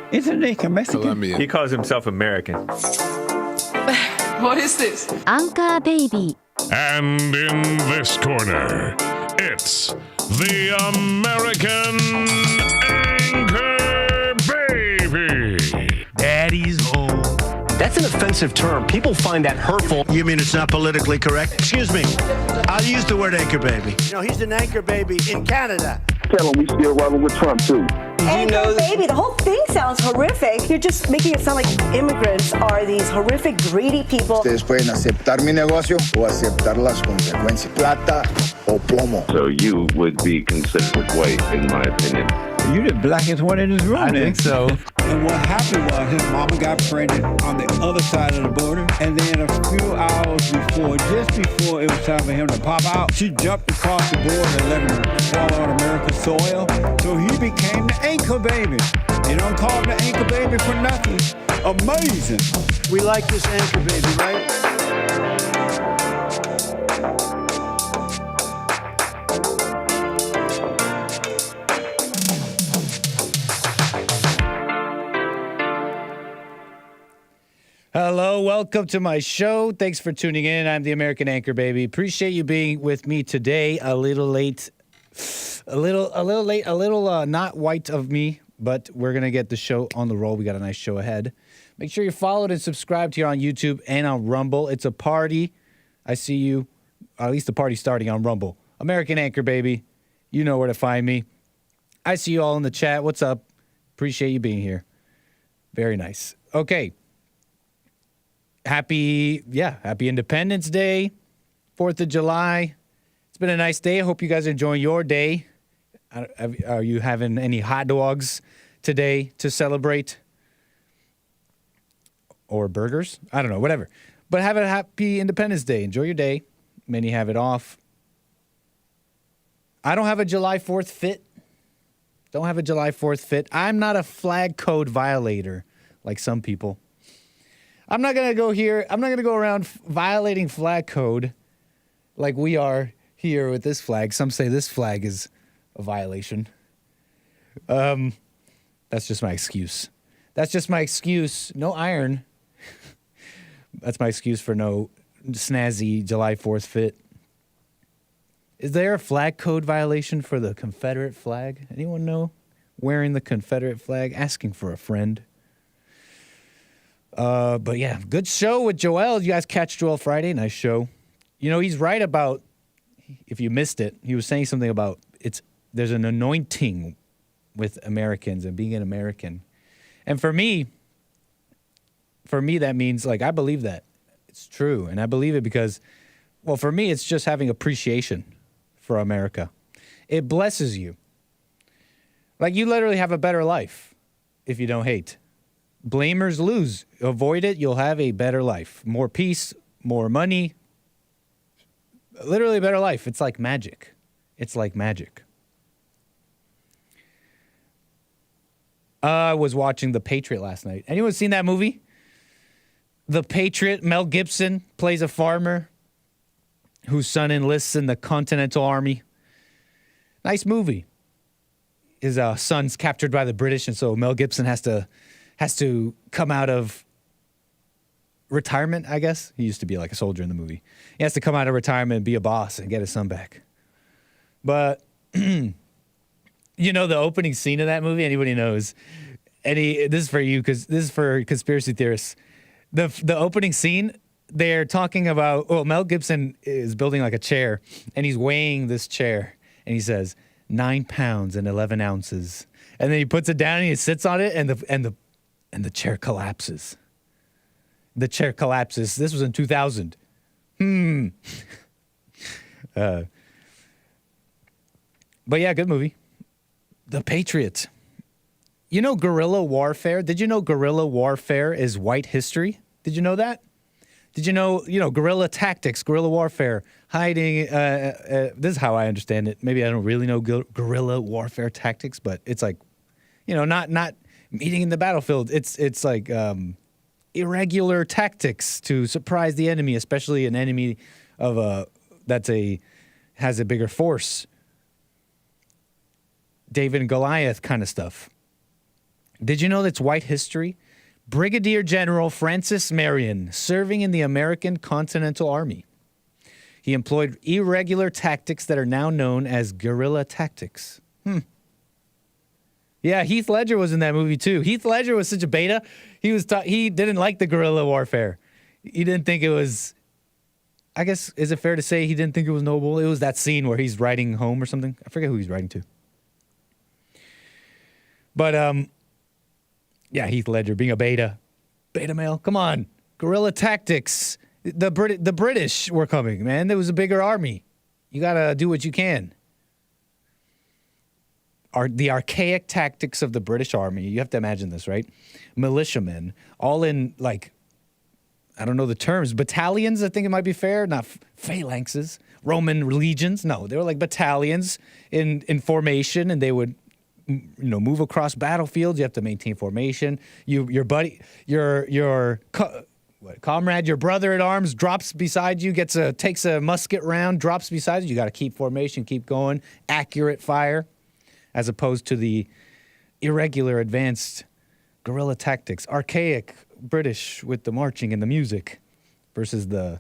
Isn't he Mexican? Colombian. He calls himself American. What is this? Anchor Baby. And in this corner, it's the American Anchor Baby. Daddy's home. That's an offensive term. People find that hurtful. You mean it's not politically correct? Excuse me. I'll use the word anchor baby. No, he's an anchor baby in Canada. Tell him we still rolling with Trump, too. Anchor baby, the whole thing sounds horrific. You're just making it sound like immigrants are these horrific, greedy people. Ustedes pueden aceptar mi negocio o aceptar las consecuencias. Plata o plomo. So you would be considered white, in my opinion. You the blackest one in this room. I think so. And what happened was his mama got pregnant on the other side of the border. And then a few hours before, just before it was time for him to pop out, she jumped across the border and let him fall on America's soil. So he became the anchor baby. They don't call him the anchor baby for nothing. Amazing. We like this anchor baby, right? Hello, welcome to my show. Thanks for tuning in. I'm the American Anchor Baby. Appreciate you being with me today. A little late, not white of me, but we're going to get the show on the roll. We got a nice show ahead. Make sure you're followed and subscribed here on YouTube and on Rumble. It's a party. I see you, at least the party's starting on Rumble. American Anchor Baby. You know where to find me. I see you all in the chat. What's up? Appreciate you being here. Very nice. Okay. Happy Independence Day, 4th of July. It's been a nice day. I hope you guys are enjoying your day. Are you having any hot dogs today to celebrate? Or burgers? I don't know, whatever. But have a happy Independence Day. Enjoy your day. Many have it off. I don't have a July 4th fit. I'm not a flag code violator like some people. I'm not going to go here. I'm not going to go around violating flag code like we are here with this flag. Some say this flag is a violation. That's just my excuse. No iron. That's my excuse for no snazzy July 4th fit. Is there a flag code violation for the Confederate flag? Anyone know? Wearing the Confederate flag, asking for a friend. But yeah, good show with Joel. You guys catch Joel Friday? Nice show. You know, he's right about, if you missed it, he was saying something about there's an anointing with Americans and being an American. And for me, that means, like, I believe that. It's true. And I believe it because, well, for me, it's just having appreciation for America. It blesses you. Like, you literally have a better life if you don't hate. Blamers lose. Avoid it. You'll have a better life. More peace, more money. Literally a better life. It's like magic. I was watching The Patriot last night. Anyone seen that movie? The Patriot. Mel Gibson plays a farmer whose son enlists in the Continental Army. Nice movie. His son's captured by the British, and so Mel Gibson has to come out of retirement, I guess. He used to be like a soldier in the movie. He has to come out of retirement and be a boss and get his son back. But, you know, the opening scene of that movie, anybody knows. This is for you, because this is for conspiracy theorists. The opening scene, they're talking about, Mel Gibson is building like a chair, and he's weighing this chair, and he says, 9 pounds and 11 ounces. And then he puts it down and he sits on it, and the chair collapses. This was in 2000. But yeah, good movie. The Patriot. You know guerrilla warfare? Did you know guerrilla warfare is white history? Did you know that? Did you know, guerrilla tactics, guerrilla warfare, hiding, this is how I understand it. Maybe I don't really know guerrilla warfare tactics, but it's like, not meeting in the battlefield. It's like irregular tactics to surprise the enemy, especially an enemy of has a bigger force. David and Goliath kind of stuff. Did you know that's white history? Brigadier General Francis Marion, serving in the American Continental Army. He employed irregular tactics that are now known as guerrilla tactics. Yeah, Heath Ledger was in that movie too. Heath Ledger was such a beta. He didn't like the guerrilla warfare. He didn't think it was, I guess, is it fair to say he didn't think it was noble? It was that scene where he's riding home or something. I forget who he's riding to. But, yeah, Heath Ledger being a beta male. Come on, guerrilla tactics. The British were coming, man. There was a bigger army. You gotta do what you can. The archaic tactics of the British Army. You have to imagine this, right? Militiamen, all in like, I don't know the terms. Battalions, I think it might be fair. Not phalanxes. Roman legions. No, they were like battalions in formation, and they would, move across battlefields. You have to maintain formation. Your buddy, your comrade, your brother at arms drops beside you, takes a musket round, drops beside you. You got to keep formation, keep going, accurate fire, as opposed to the irregular, advanced guerrilla tactics, archaic British with the marching and the music, versus the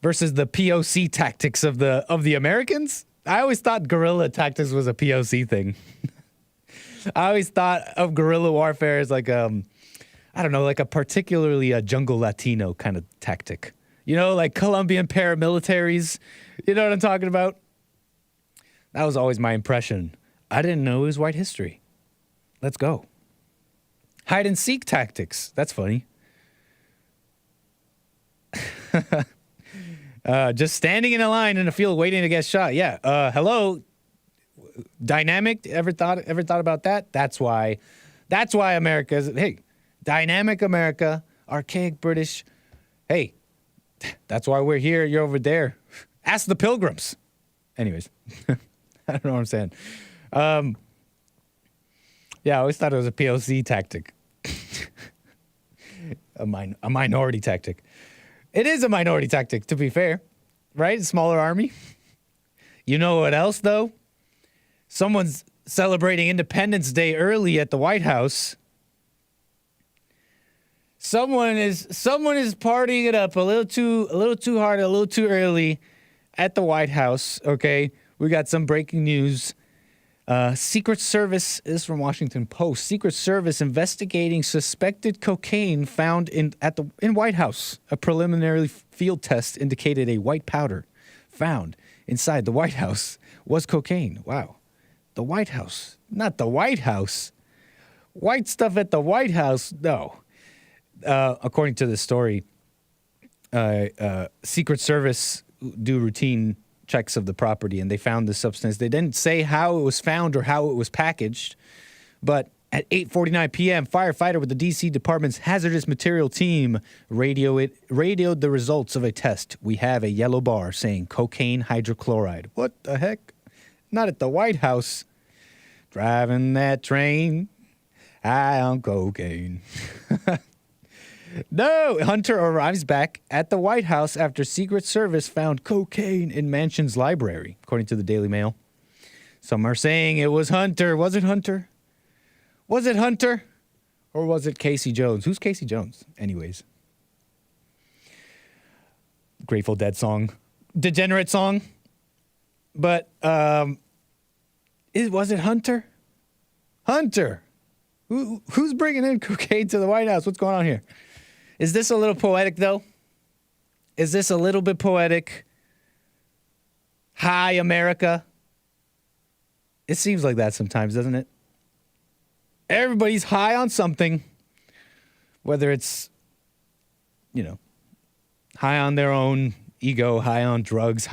POC tactics of the Americans. I always thought guerrilla tactics was a POC thing. I always thought of guerrilla warfare as like I don't know, like a particularly jungle Latino kind of tactic. Like Colombian paramilitaries. You know what I'm talking about? That was always my impression. I didn't know it was white history. Let's go. Hide and seek tactics. That's funny. Just standing in a line in a field waiting to get shot. Yeah. Hello. Dynamic. Ever thought about that? That's why America's, hey, dynamic America, archaic British. Hey, that's why we're here. You're over there. Ask the Pilgrims. Anyways, I don't know what I'm saying. Yeah, I always thought it was a POC tactic. a minority tactic. It is a minority tactic, to be fair. Right? Smaller army. You know what else, though? Someone's celebrating Independence Day early at the White House. Someone is partying it up a little too hard, a little too early at the White House. Okay, we got some breaking news. Secret Service is from Washington Post. Secret Service investigating suspected cocaine found in White House. A preliminary field test indicated a white powder found inside the White House was cocaine. Wow. The White House. Not the White House. White stuff at the White House? No. According to the story, Secret Service do routine checks of the property, and they found the substance. They didn't say how it was found or how it was packaged, but at 8:49 p.m., firefighter with the D.C. Department's hazardous material team radioed the results of a test. We have a yellow bar saying cocaine hydrochloride. What the heck? Not at the White House. Driving that train, high on cocaine. No, Hunter arrives back at the White House after Secret Service found cocaine in mansion's library, according to the Daily Mail. Some are saying it was Hunter. Was it Hunter? Was it Hunter? Or was it Casey Jones? Who's Casey Jones? Anyways. Grateful Dead song. Degenerate song. But, was it Hunter? Hunter! Who's bringing in cocaine to the White House? What's going on here? Is this a little poetic, though? Is this a little bit poetic? Hi, America. It seems like that sometimes, doesn't it? Everybody's high on something, whether it's, high on their own ego, high on drugs,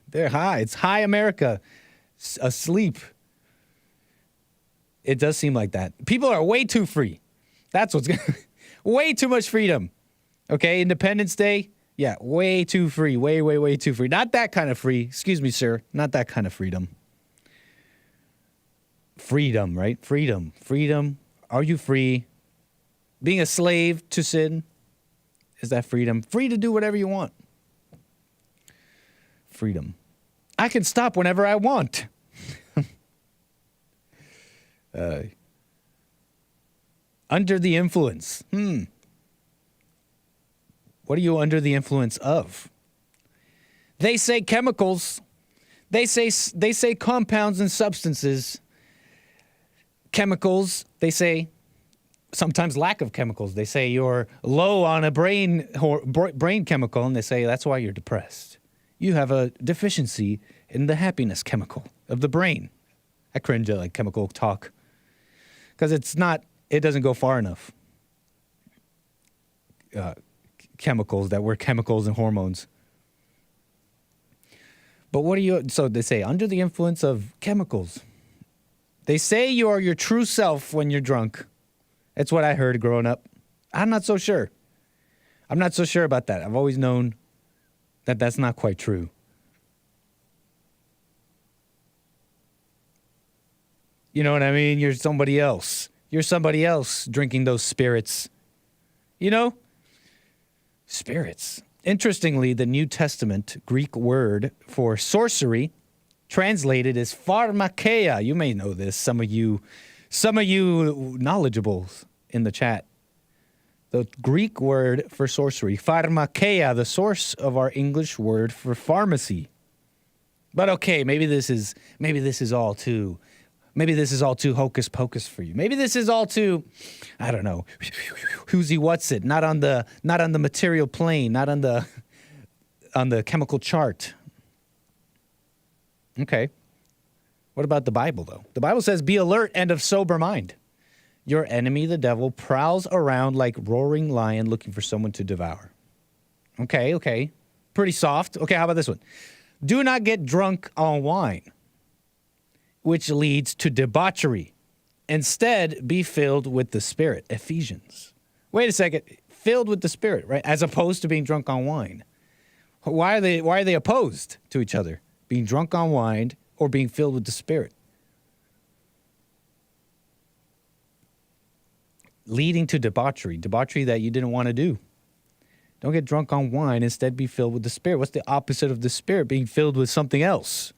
they're high. It's high America, asleep. It does seem like that. People are way too free. That's what's way too much freedom. Okay, Independence Day, yeah, way too free. Way too free. Not that kind of free. Excuse me, sir. Not that kind of freedom. Freedom, right? Freedom. Are you free? Being a slave to sin, is that freedom? Free to do whatever you want. Freedom. I can stop whenever I want. Under the influence. What are you under the influence of? They say chemicals. They say compounds and substances. Chemicals. They say sometimes lack of chemicals. They say you're low on a brain chemical, and they say that's why you're depressed. You have a deficiency in the happiness chemical of the brain. I cringe at like chemical talk because it doesn't go far enough. Chemicals that were chemicals and hormones. But so they say under the influence of chemicals. They say you are your true self when you're drunk. That's what I heard growing up. I'm not so sure. I'm not so sure about that. I've always known that that's not quite true. You know what I mean? You're somebody else. You're somebody else drinking those spirits. You know? Spirits. Interestingly, the New Testament Greek word for sorcery translated is 𝒏𝒊𝒂𝒎. You may know this. Some of you knowledgeables in the chat. The Greek word for sorcery, 𝒏𝒊𝒂𝒎, the source of our English word for pharmacy. But okay, maybe this is all too hocus pocus for you. Maybe this is all too, I don't know, who's-y what's-it, not on the material plane, not on the chemical chart. Okay. What about the Bible, though? The Bible says, be alert and of sober mind. Your enemy, the devil, prowls around like roaring lion looking for someone to devour. Okay. Pretty soft. Okay, how about this one? Do not get drunk on wine, which leads to debauchery. Instead, be filled with the Spirit. Ephesians. Wait a second. Filled with the Spirit, right? As opposed to being drunk on wine. Why are they opposed to each other? Being drunk on wine or being filled with the Spirit? Leading to debauchery. Debauchery that you didn't want to do. Don't get drunk on wine. Instead, be filled with the Spirit. What's the opposite of the Spirit? Being filled with something else.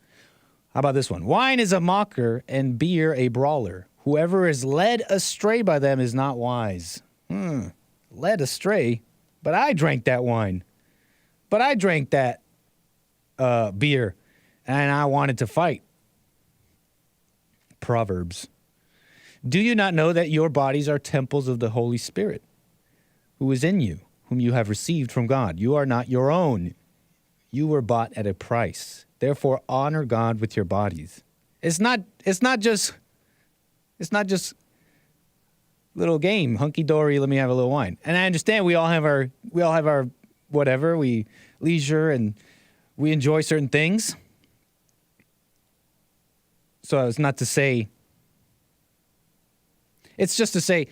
How about this one? Wine is a mocker and beer a brawler. Whoever is led astray by them is not wise. Led astray? But I drank that wine. But I drank that beer. And I wanted to fight. Proverbs. Do you not know that your bodies are temples of the Holy Spirit, who is in you, whom you have received from God? You are not your own. You were bought at a price. Therefore, honor God with your bodies. It's not just little game, hunky dory. Let me have a little wine. And I understand we all have our whatever. We leisure and we enjoy certain things. So it's not to say. It's just to say,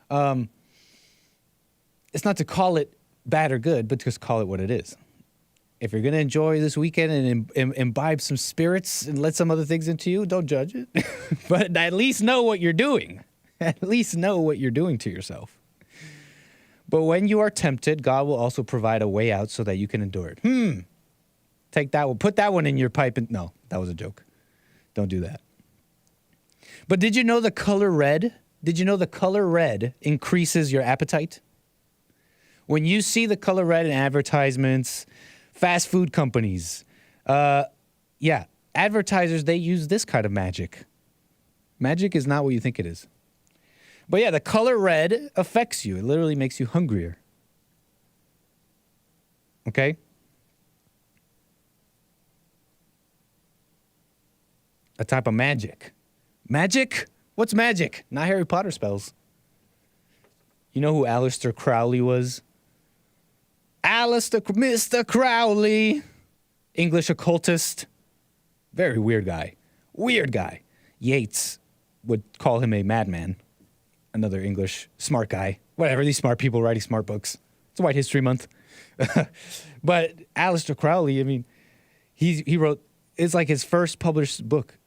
it's not to call it bad or good, but just call it what it is. If you're going to enjoy this weekend and imbibe some spirits and let some other things into you, don't judge it. But at least know what you're doing. At least know what you're doing to yourself. But when you are tempted, God will also provide a way out so that you can endure it. Take that one. Put that one in your pipe. No, that was a joke. Don't do that. But did you know the color red? Did you know the color red increases your appetite? When you see the color red in advertisements, fast food companies, advertisers, they use this kind of magic. Magic is not what you think it is. But yeah, the color red affects you. It literally makes you hungrier. Okay? A type of magic. Magic? What's magic? Not Harry Potter spells. You know who Aleister Crowley was? Mr. Crowley. English occultist. Very weird guy. Weird guy. Yeats would call him a madman. Another English smart guy. Whatever, these smart people writing smart books. It's White History Month. But Aleister Crowley, I mean, he wrote, it's like his first published book,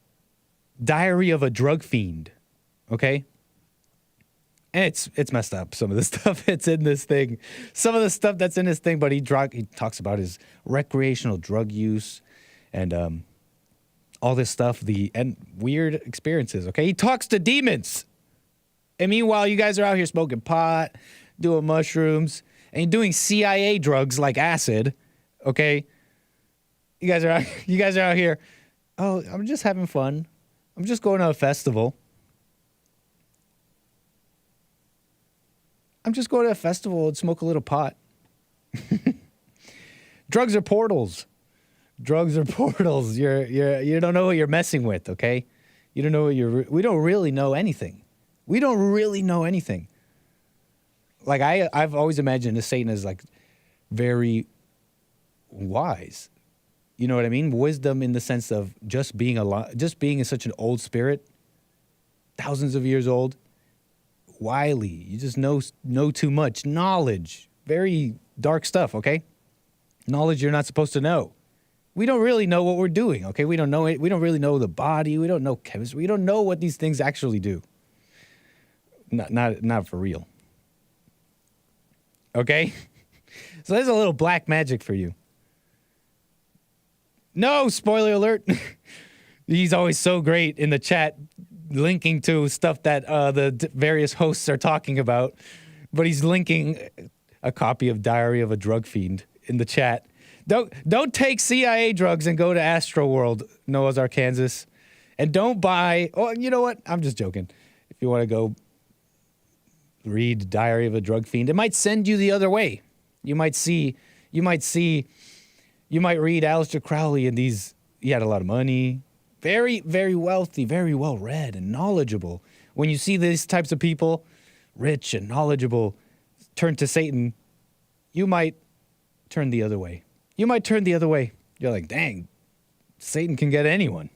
Diary of a Drug Fiend. Okay? And it's messed up, some of the stuff that's in this thing. Some of the stuff that's in this thing, but he talks about his recreational drug use and all this stuff, and weird experiences, okay? He talks to demons. And meanwhile, you guys are out here smoking pot, doing mushrooms, and doing CIA drugs like acid. Okay, you guys are out here. Oh, I'm just having fun. I'm just going to a festival. I'm just going to a festival and smoke a little pot. Drugs are portals. Drugs are portals. You don't know what you're messing with, okay? You don't know what we don't really know anything. We don't really know anything. Like I've always imagined a Satan as like very wise. You know what I mean? Wisdom in the sense of just being just being in such an old spirit, thousands of years old, wily. You just know too much. Knowledge, very dark stuff, okay? Knowledge you're not supposed to know. We don't really know what we're doing, okay? We don't know it. We don't really know the body. We don't know chemistry. We don't know what these things actually do. Not for real. Okay? So there's a little black magic for you. No, spoiler alert. He's always so great in the chat linking to stuff that the various hosts are talking about. But he's linking a copy of Diary of a Drug Fiend in the chat. Don't take CIA drugs and go to Astro World, Noah's Ark, Kansas. And don't buy... Oh, you know what? I'm just joking. If you want to go read Diary of a Drug Fiend, it might send you the other way. You might read Aleister Crowley and these... He had a lot of money. Very, very wealthy, very well-read and knowledgeable. When you see these types of people, rich and knowledgeable, turn to Satan, you might turn the other way. You might turn the other way. You're like, dang, Satan can get anyone.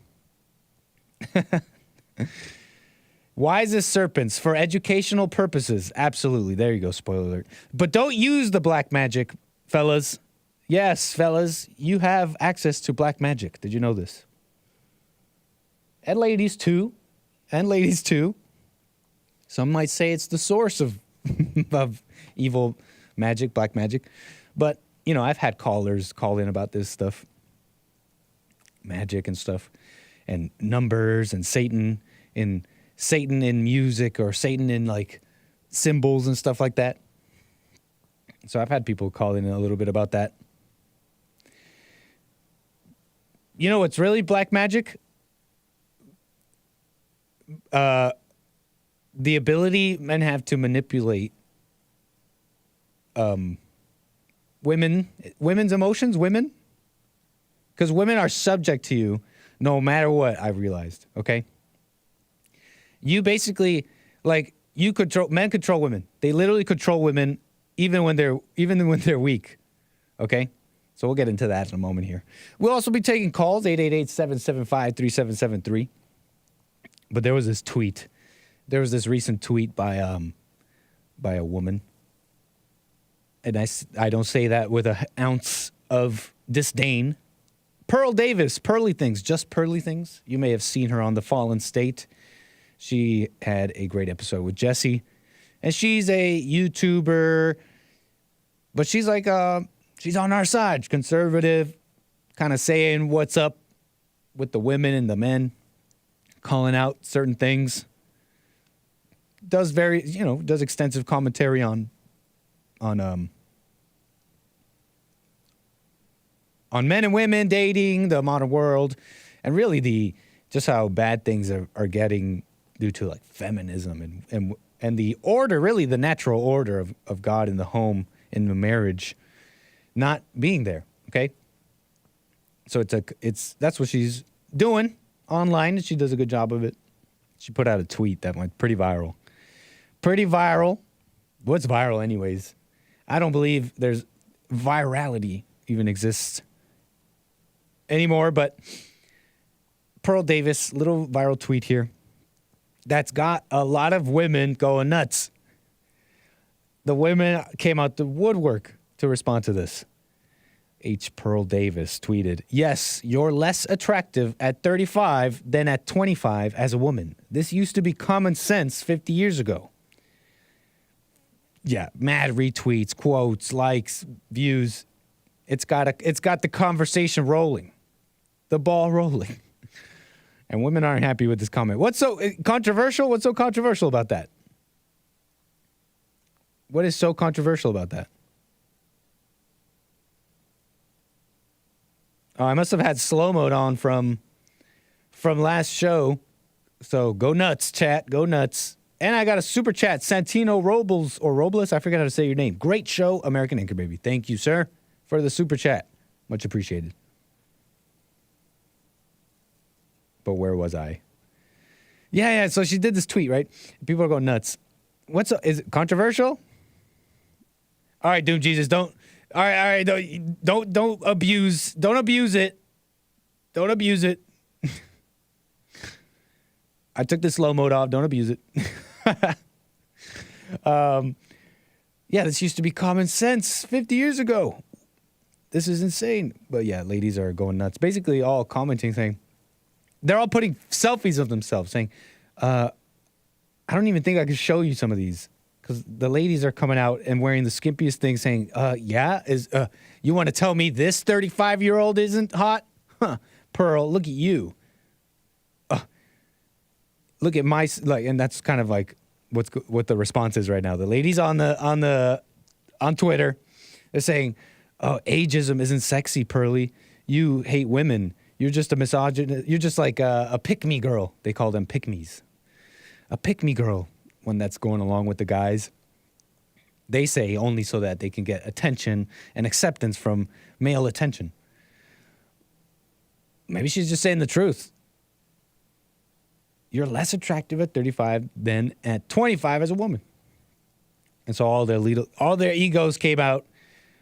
Wise as serpents for educational purposes. Absolutely. There you go. Spoiler alert. But don't use the black magic, fellas. Yes, fellas, you have access to black magic. Did you know this? And ladies too. Some might say it's the source of evil magic, black magic. But, you know, I've had callers call in about this stuff. Magic and stuff. And numbers and Satan in music or Satan in like symbols and stuff like that. So I've had people call in a little bit about that. You know what's really black magic? The ability men have to manipulate women's emotions, because women are subject to you no matter what. I've realized, okay? You basically, like, men control women. They literally control women even when they're weak, okay? So we'll get into that in a moment here. We'll also be taking calls, 888-775-3773. But there was this recent tweet by a woman. And I don't say that with an ounce of disdain. Pearl Davis, Pearly Things, just Pearly Things. You may have seen her on The Fallen State. She had a great episode with Jesse. And she's a YouTuber. But she's like, she's on our side, conservative, kind of saying what's up with the women and the men, calling out certain things. Does extensive commentary on men and women dating, the modern world, and really just how bad things are getting due to like feminism and the order, really the natural order of God in the home, in the marriage, not being there. Okay, so that's what she's doing online, and she does a good job of it. She put out a tweet that went pretty viral. What's viral anyways? I don't believe there's virality even exists anymore, but Pearl Davis, little viral tweet here that's got a lot of women going nuts. The women came out the woodwork to respond to this. Pearl Davis tweeted, "Yes, you're less attractive at 35 than at 25 as a woman. This used to be common sense 50 years ago." Yeah, mad retweets, quotes, likes, views. It's got the conversation rolling, the ball rolling. And women aren't happy with this comment. What's so controversial? What's so controversial about that? What is so controversial about that? Oh, I must have had slow mode on from last show. So go nuts, chat. Go nuts. And I got a super chat. Santino Robles. I forgot how to say your name. Great show, American Anchor Baby. Thank you, sir, for the super chat. Much appreciated. But where was I? Yeah. So she did this tweet, right? People are going nuts. Is it controversial? All right, Doom Jesus, don't. All right, don't abuse it. Don't abuse it. I took the slow mode off. Don't abuse it. Yeah, this used to be common sense 50 years ago. This is insane. But yeah, ladies are going nuts. Basically, all commenting saying, they're all putting selfies of themselves saying, I don't even think I can show you some of these. Because the ladies are coming out and wearing the skimpiest thing saying, you want to tell me this 35-year-old isn't hot? Huh, Pearl, look at you. Look at my, and that's kind of like what the response is right now. The ladies on Twitter, they're saying, oh, ageism isn't sexy, Pearly. You hate women. You're just a misogynist. You're just like a pick-me girl. They call them pick-me's. A pick-me girl. When that's going along with the guys. They say only so that they can get attention and acceptance from male attention. Maybe she's just saying the truth. You're less attractive at 35 than at 25 as a woman. And so all their egos came out.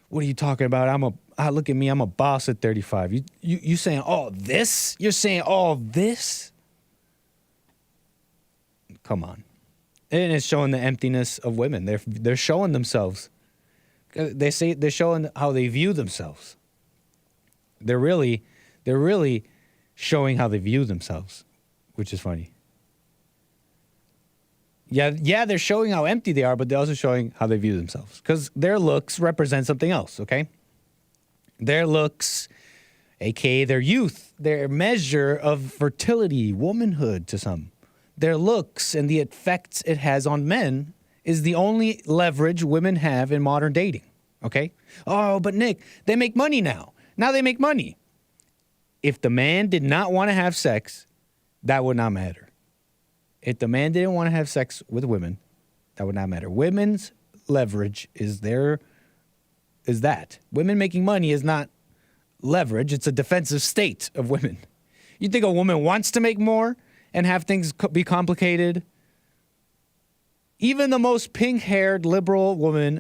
What are you talking about? Look at me, I'm a boss at 35. You saying all this? You're saying all this? Come on. And it's showing the emptiness of women. They're showing themselves. They're showing how they view themselves. They're really showing how they view themselves, which is funny. Yeah, they're showing how empty they are, but they're also showing how they view themselves. Because their looks represent something else, okay? Their looks, aka their youth, their measure of fertility, womanhood to some. Their looks and the effects it has on men is the only leverage women have in modern dating, okay? Oh, but Nick, they make money now. Now they make money. If the man did not want to have sex, that would not matter. If the man didn't want to have sex with women, that would not matter. Women's leverage is that. Women making money is not leverage. It's a defensive state of women. You think a woman wants to make more and have things be complicated? Even the most pink-haired liberal woman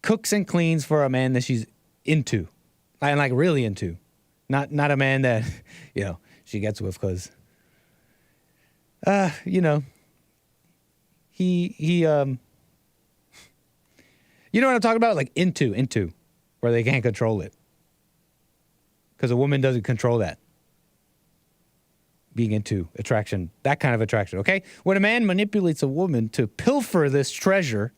cooks and cleans for a man that she's into. And like really into. Not a man that, she gets with because, he you know what I'm talking about? Like into, where they can't control it. Because a woman doesn't control that. Being into attraction, that kind of attraction, okay? When a man manipulates a woman to pilfer this treasure,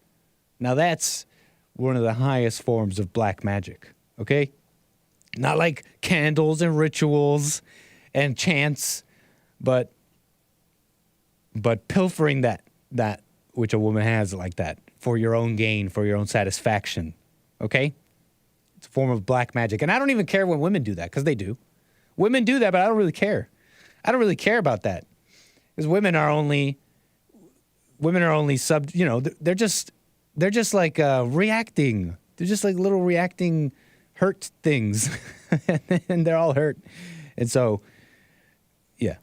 now that's one of the highest forms of black magic, okay? Not like candles and rituals and chants, but pilfering that which a woman has like that for your own gain, for your own satisfaction, okay? It's a form of black magic. And I don't even care when women do that, because they do. Women do that, but I don't really care. I don't really care about that, because women are only they're just like reacting. They're just like little reacting hurt things, and they're all hurt. And so, yeah,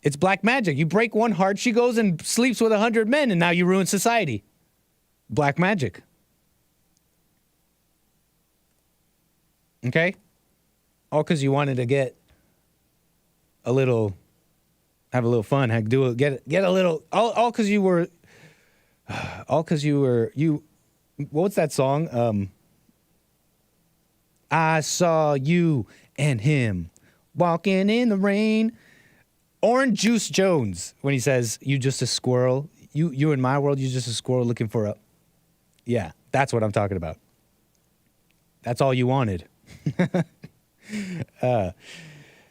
it's black magic. You break one heart, she goes and sleeps with 100 men, and now you ruin society. Black magic. Okay, all because you wanted to get have a little fun, get a little, all because you were, what's that song? I saw you and him walking in the rain. Orange Juice Jones, when he says, you just a squirrel, you in my world, you just a squirrel looking for a, yeah, that's what I'm talking about. That's all you wanted.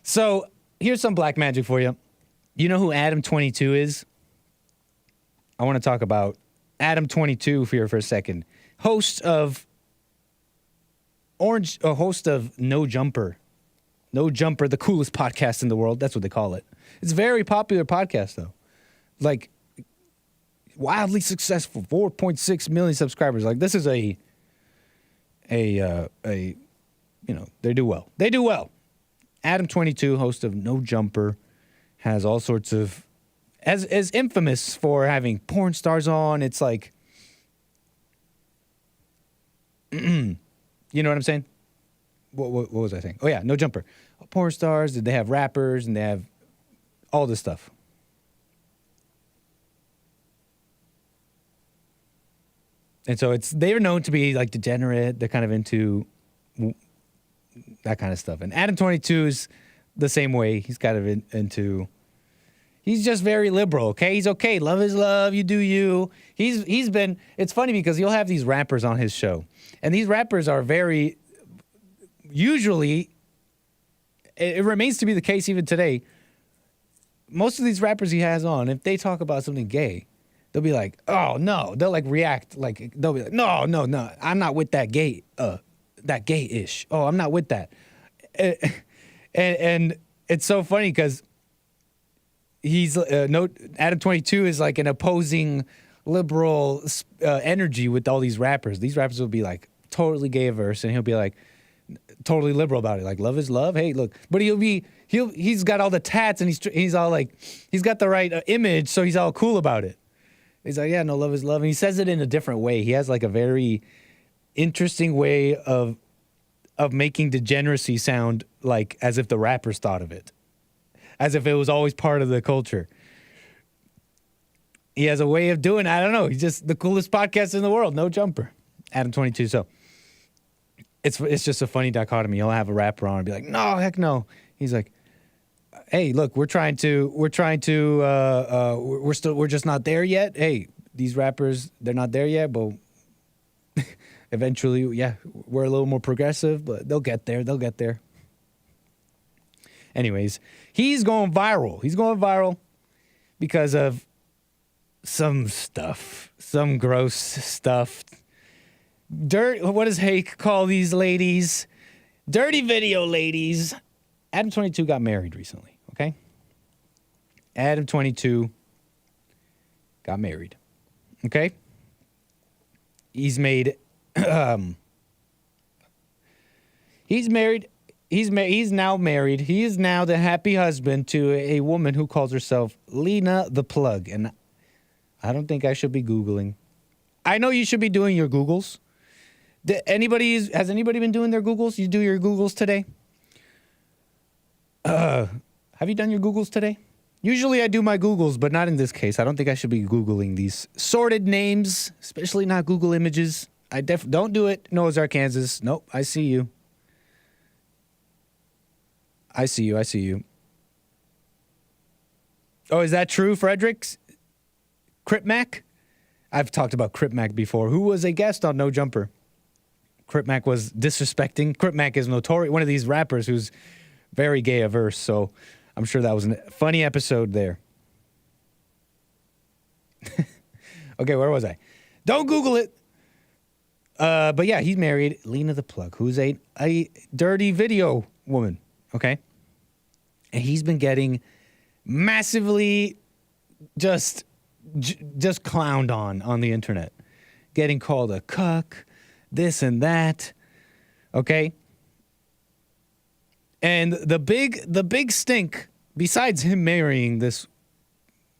So, here's some black magic for you. You know who Adam 22 is? I want to talk about Adam22 here for a second. Host of No Jumper. No Jumper, the coolest podcast in the world. That's what they call it. It's a very popular podcast, though. Like, wildly successful, 4.6 million subscribers. Like, this is they do well. They do well. Adam22, host of No Jumper, has all sorts of, as infamous for having porn stars on. It's like, you know what I'm saying? What was I saying? Oh, yeah, No Jumper. Porn stars, they have rappers, and they have all this stuff. And so they're known to be like degenerate. They're kind of into that kind of stuff. And Adam22 is the same way. He's kind of into, he's just very liberal, okay? He's okay. Love is love. You do you. He's been, it's funny because you'll have these rappers on his show. And these rappers are very, usually, it remains to be the case even today, most of these rappers he has on, if they talk about something gay, they'll be like, oh, no. They'll, like, react. Like, they'll be like, no. I'm not with that gay-ish. Oh, I'm not with that. And it's so funny because Adam22 is, like, an opposing liberal energy with all these rappers. These rappers will be, like, totally gay-averse, and he'll be, like, totally liberal about it. Like, love is love. Hey, look. But he's got all the tats, and he's all, like, he's got the right image, so he's all cool about it. He's like, yeah, no, love is love. And he says it in a different way. He has like a very interesting way of making degeneracy sound like as if the rappers thought of it. As if it was always part of the culture. He has a way of doing, I don't know, he's just the coolest podcast in the world, No Jumper. Adam22. So it's just a funny dichotomy. He'll have a rapper on and be like, no, heck no. He's like, hey, look, we're just not there yet. Hey, these rappers, they're not there yet, but eventually, yeah, we're a little more progressive, but they'll get there. Anyways, he's going viral because of some stuff, some gross stuff. What does Hake call these ladies? Dirty video ladies. Adam22 got married recently, okay? Adam22 got married, okay? He's married. He's now married. He is now the happy husband to a woman who calls herself Lena the Plug. And I don't think I should be Googling. I know you should be doing your Googles. Has anybody been doing their Googles? You do your Googles today? Have you done your Googles today? Usually I do my Googles, but not in this case. I don't think I should be Googling these sordid names, especially not Google images. I don't do it. Noah's Ark, Kansas. Nope, I see you. I see you. Oh, is that true, Fredericks? 𝒏𝒊𝒄𝒌𝒔𝒕𝒓𝒆𝒂𝒎? I've talked about 𝒏𝒊𝒄𝒌𝒔𝒕𝒓𝒄𝒌𝒔𝒕 before. Who was a guest on No Jumper? 𝒏𝒊𝒄𝒌𝒔𝒕𝒓𝒄𝒌𝒔𝒕 was disrespecting. 𝒏𝒊𝒄𝒌𝒔𝒕𝒓𝒄𝒌𝒔𝒕, one of these rappers who's very gay averse. So I'm sure that was a funny episode there. Okay, where was I? Don't Google it. But yeah, he's married Lena the Plug, who's a dirty video woman. Okay, and he's been getting massively just clowned on the internet, getting called a cuck, this and that. Okay. And the big stink, besides him marrying this,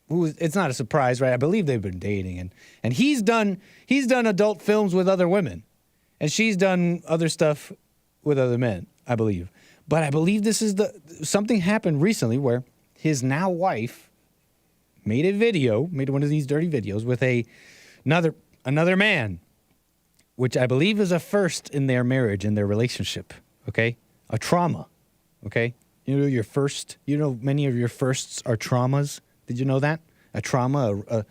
it's not a surprise, right? I believe they've been dating, and he's done adult films with other women, and she's done other stuff with other men, I believe. But I believe something happened recently where his now wife made one of these dirty videos with another man, which I believe is a first in their marriage, in their relationship. Okay, a trauma. Okay, you know your first. You know many of your firsts are traumas. Did you know that? A trauma,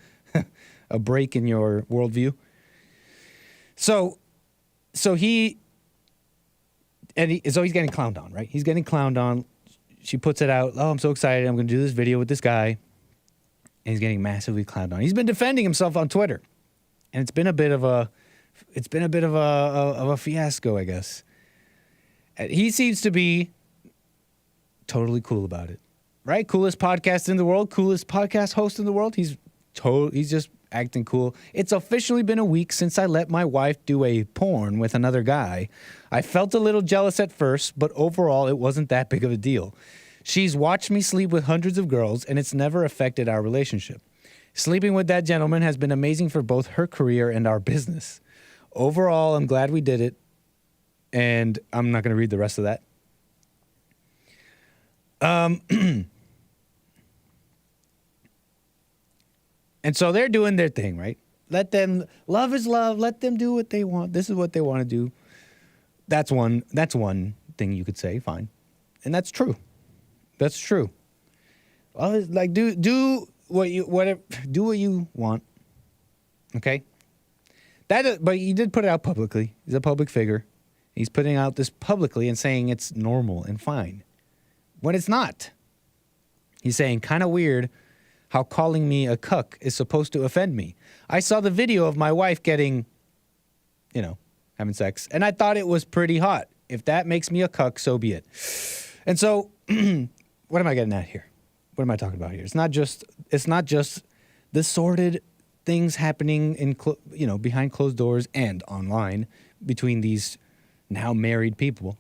a break in your worldview. So he's getting clowned on, right? He's getting clowned on. She puts it out. Oh, I'm so excited! I'm going to do this video with this guy, and he's getting massively clowned on. He's been defending himself on Twitter. And it's been a bit of a fiasco, I guess. And he seems to be totally cool about it, right? Coolest podcast in the world, coolest podcast host in the world. He's just acting cool. It's officially been a week since I let my wife do a porn with another guy. I felt a little jealous at first, but overall it wasn't that big of a deal. She's watched me sleep with hundreds of girls, and it's never affected our relationship. Sleeping with that gentleman has been amazing for both her career and our business. Overall, I'm glad we did it, and I'm not going to read the rest of that. And so they're doing their thing, right? Love is love. Let them do what they want. This is what they want to do. That's one thing you could say, fine. And that's true. That's true. Like do what you want. Okay? But he did put it out publicly. He's a public figure. He's putting out this publicly and saying it's normal and fine. When it's not. He's saying, kind of weird how calling me a cuck is supposed to offend me. I saw the video of my wife getting, having sex, and I thought it was pretty hot. If that makes me a cuck, so be it. And so, what am I getting at here? What am I talking about here? It's not just the sordid things happening in behind closed doors and online between these now married people.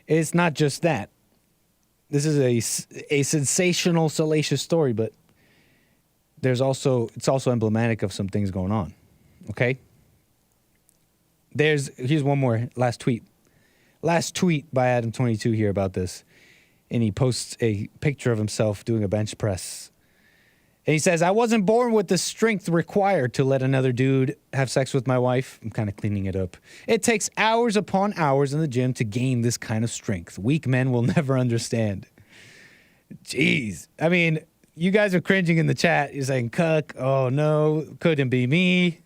It's not just that. This is a sensational, salacious story, but it's also emblematic of some things going on. Okay? Here's one more last tweet. Last tweet by Adam22 here about this. And he posts a picture of himself doing a bench press. And he says, I wasn't born with the strength required to let another dude have sex with my wife. I'm kind of cleaning it up. It takes hours upon hours in the gym to gain this kind of strength. Weak men will never understand. Jeez. I mean, you guys are cringing in the chat. You're saying, cuck, oh no, couldn't be me.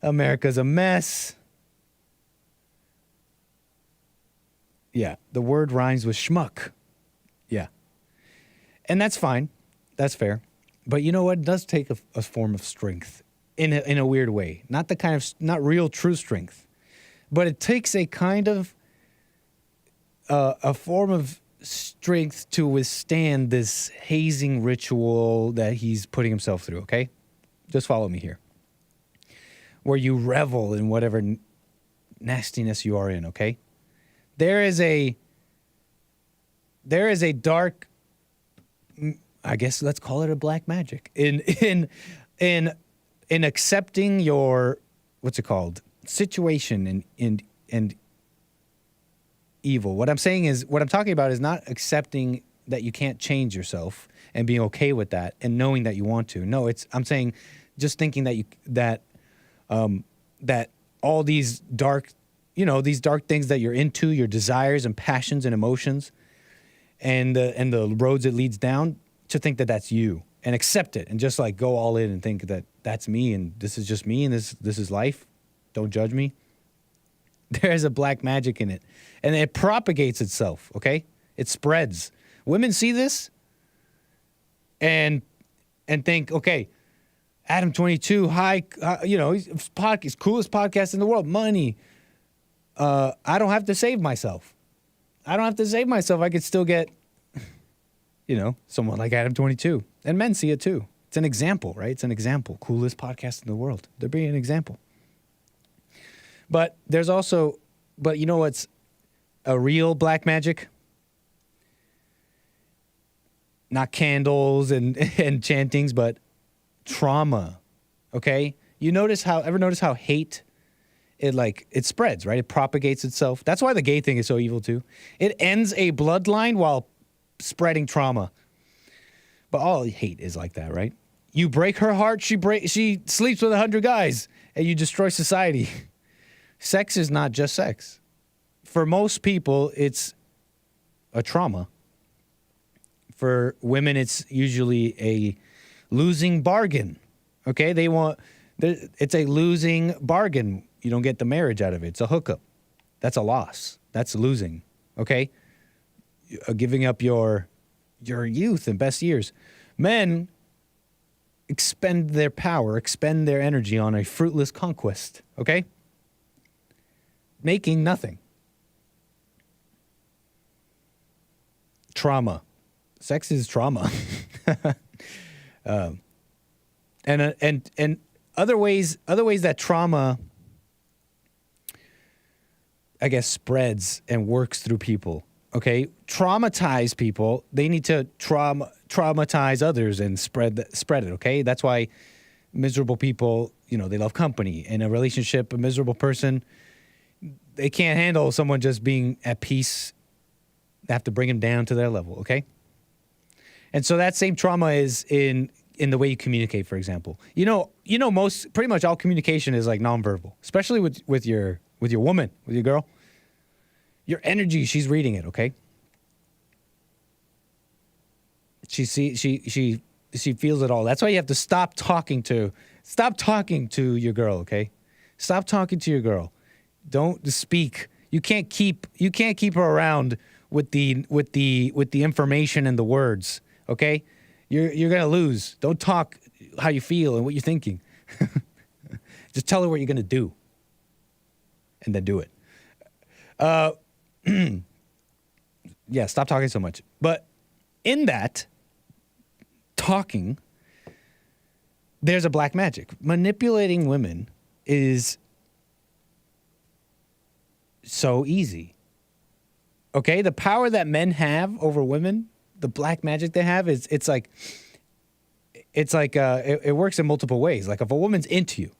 America's a mess. Yeah, the word rhymes with schmuck. Yeah. And that's fine. That's fair. But you know what? It does take a form of strength in a weird way. Not not real true strength. But it takes a kind of a form of strength to withstand this hazing ritual that he's putting himself through, okay? Just follow me here. Where you revel in whatever nastiness you are in, okay? There is a dark, I guess let's call it a black magic in accepting your situation and evil. What I'm talking about is not accepting that you can't change yourself and being okay with that and knowing that you want to. No, I'm saying just thinking that all these dark things that you're into, your desires and passions and emotions, and the roads it leads down, to think that that's you and accept it and just like go all in and think that that's me and this is just me and this is life. Don't judge me. There's a black magic in it, and it propagates itself. Okay, it spreads. Women see this and think, okay, Adam22, he's coolest podcast in the world. Money. I don't have to save myself. I could still get, someone like Adam22. And men see it too. It's an example, right? It's an example. Coolest podcast in the world. They're being an example. But there's also, you know what's a real black magic? Not candles and chantings, but trauma. Okay? Ever notice how hate, it spreads, right? It propagates itself. That's why the gay thing is so evil too. It ends a bloodline while spreading trauma. But all hate is like that, right? You break her heart, she sleeps with 100 guys, and you destroy society. Sex is not just sex. For most people, it's a trauma. For women, it's usually a losing bargain. Okay? It's a losing bargain. You don't get the marriage out of it. It's a hookup. That's a loss. That's losing. Okay? Giving up your youth and best years. Men, expend their power, expend their energy on a fruitless conquest, okay? Making nothing. Trauma. Sex is trauma. And other ways that trauma, I guess, spreads and works through people. Okay, traumatize people. They need to traumatize others and spread it. Okay, that's why miserable people, they love company. In a relationship, a miserable person, they can't handle someone just being at peace. They have to bring them down to their level. Okay, and so that same trauma is in the way you communicate. For example, pretty much all communication is like nonverbal, especially with your woman, with your girl. Your energy, she's reading it, okay? She feels it all. That's why you have to stop talking to your girl, okay? Stop talking to your girl. Don't speak. You can't keep her around with the information and the words, okay? You're gonna lose. Don't talk how you feel and what you're thinking. Just tell her what you're gonna do, and then do it. Yeah, stop talking so much. But in that talking, there's a black magic. Manipulating women is so easy. Okay, the power that men have over women, the black magic they have it works in multiple ways. Like if a woman's into you,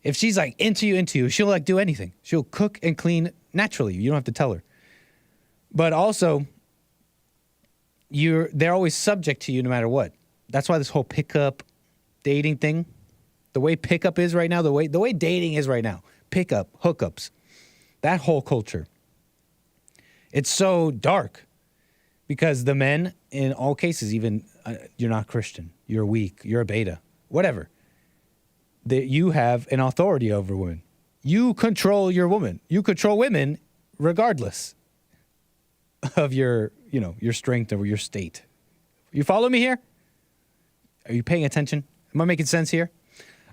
if she's like into you, she'll like do anything. She'll cook and clean naturally. You don't have to tell her. But also, they're always subject to you no matter what. That's why this whole pickup dating thing, the way pickup is right now, the way dating is right now, pickup, hookups, that whole culture, it's so dark because the men, in all cases, even you're not Christian, you're weak, you're a beta, whatever, that you have an authority over women. You control your woman. You control women regardless of your strength or your state. You follow me here? Are you paying attention? Am I making sense here?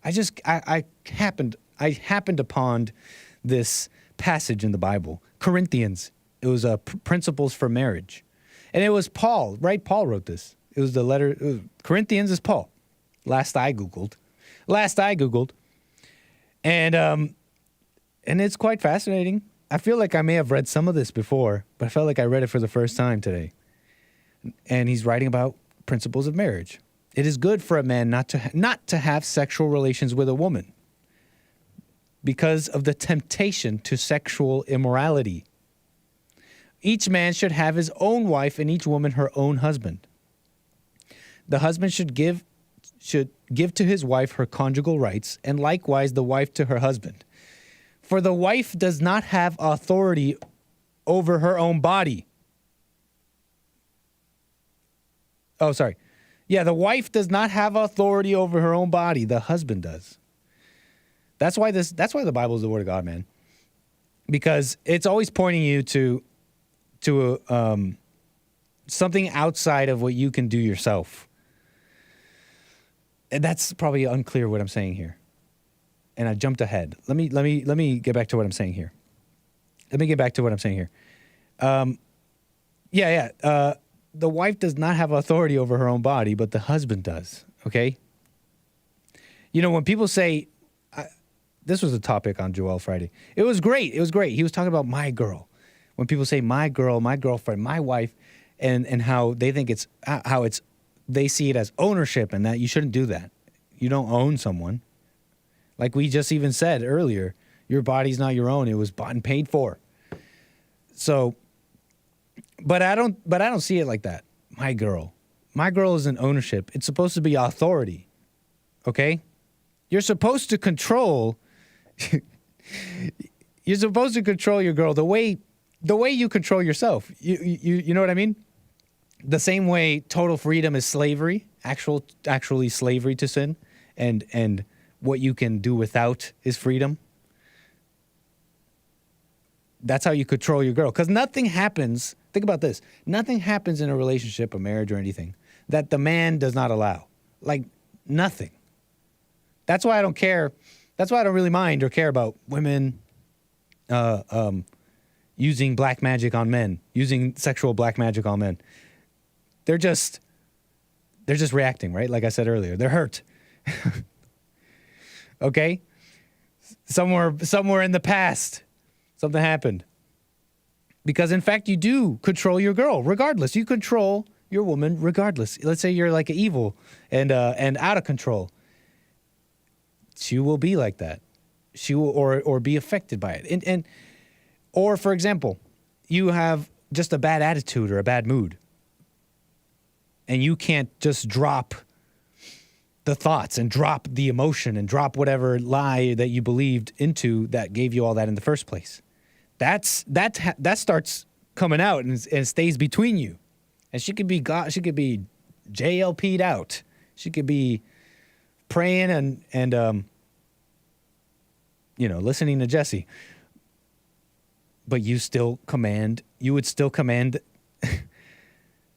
I happened upon this passage in the Bible, Corinthians. It was Principles for Marriage. And it was Paul, right? Paul wrote this. It was the letter, Corinthians is Paul. Last I Googled. And it's quite fascinating. I feel like I may have read some of this before, but I felt like I read it for the first time today. And he's writing about principles of marriage. It is good for a man not to have sexual relations with a woman because of the temptation to sexual immorality. Each man should have his own wife and each woman her own husband. The husband should give to his wife her conjugal rights, and likewise the wife to her husband. For the wife does not have authority over her own body. Oh, sorry. Yeah, the wife does not have authority over her own body. The husband does. That's why the Bible is the Word of God, man. Because it's always pointing you to something outside of what you can do yourself. And that's probably unclear what I'm saying here. And I jumped ahead. Let me get back to what I'm saying here. The wife does not have authority over her own body, but the husband does. Okay. When people say, this was a topic on Joel Friday. It was great. He was talking about my girl. When people say my girl, my girlfriend, my wife, and how they think they see it as ownership and that you shouldn't do that. You don't own someone. Like we just even said earlier, your body's not your own. It was bought and paid for. So, but I don't see it like that. My girl isn't ownership. It's supposed to be authority. Okay? You're supposed to control. You're supposed to control your girl the way you control yourself. You know what I mean? The same way total freedom is slavery, actually slavery to sin, and what you can do without is freedom. That's how you control your girl. Because nothing happens, think about this, nothing happens in a relationship, a marriage, or anything that the man does not allow. Like, Nothing. That's why I don't care. That's why I don't really mind or care about women using black magic on men, using sexual black magic on men. They're just reacting, right? Like I said earlier, they're hurt. Okay? Somewhere in the past, something happened. Because in fact, you do control your girl, regardless. You control your woman, regardless. Let's say you're like evil and out of control. She will be like that. She will or be affected by it. Or for example, you have just a bad attitude or a bad mood, and you can't just drop the thoughts and drop the emotion and drop whatever lie that you believed into that gave you all that in the first place. That starts coming out and stays between you. And she could be JLP'd out. She could be praying and listening to Jesse. But you would still command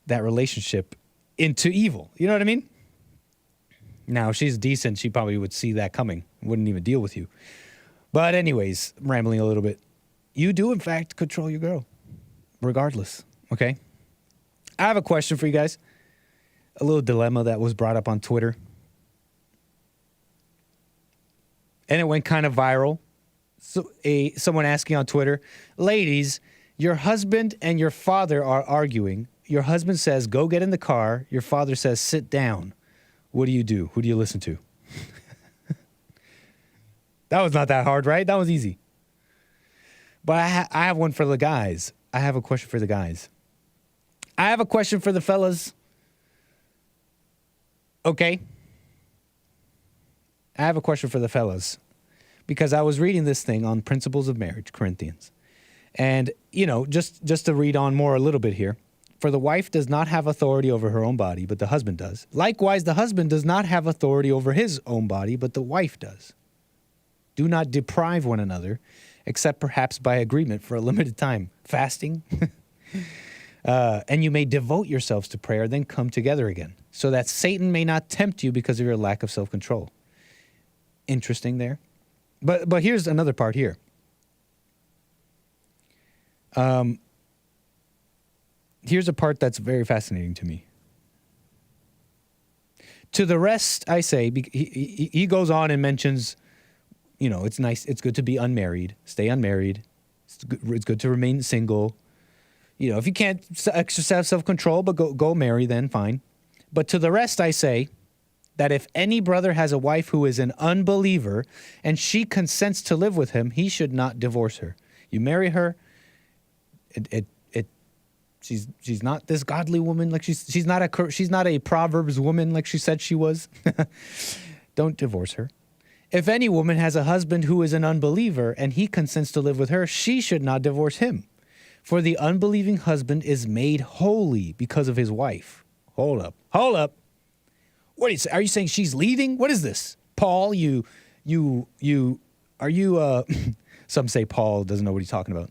that relationship into evil. You know what I mean? Now, if she's decent, she probably would see that coming, wouldn't even deal with you. But anyways, I'm rambling a little bit. You do, in fact, control your girl, regardless, okay? I have a question for you guys. A little dilemma that was brought up on Twitter. And it went kind of viral. So someone asking on Twitter, ladies, your husband and your father are arguing. Your husband says, go get in the car. Your father says, sit down. What do you do? Who do you listen to? That was not that hard, right? That was easy. But I have one for the guys. I have a question for the guys. I have a question for the fellas. Okay? I have a question for the fellas. Because I was reading this thing on Principles of Marriage, Corinthians. And, just to read on more a little bit here. For the wife does not have authority over her own body, but the husband does. Likewise, the husband does not have authority over his own body, but the wife does. Do not deprive one another, except perhaps by agreement for a limited time. Fasting. And you may devote yourselves to prayer, then come together again, so that Satan may not tempt you because of your lack of self-control. Interesting there. But here's another part here. Here's a part that's very fascinating to me. To the rest, I say, he goes on and mentions, it's nice, it's good to be unmarried, stay unmarried. It's good to remain single. If you can't exercise self-control, but go marry, then fine. But to the rest, I say that if any brother has a wife who is an unbeliever and she consents to live with him, he should not divorce her. You marry her, she's not this godly woman, like she's not a Proverbs woman like she said she was. Don't divorce her. If any woman has a husband who is an unbeliever and he consents to live with her, she should not divorce him. For the unbelieving husband is made holy because of his wife. Hold up. What are you saying she's leaving? What is this? Paul, some say Paul doesn't know what he's talking about.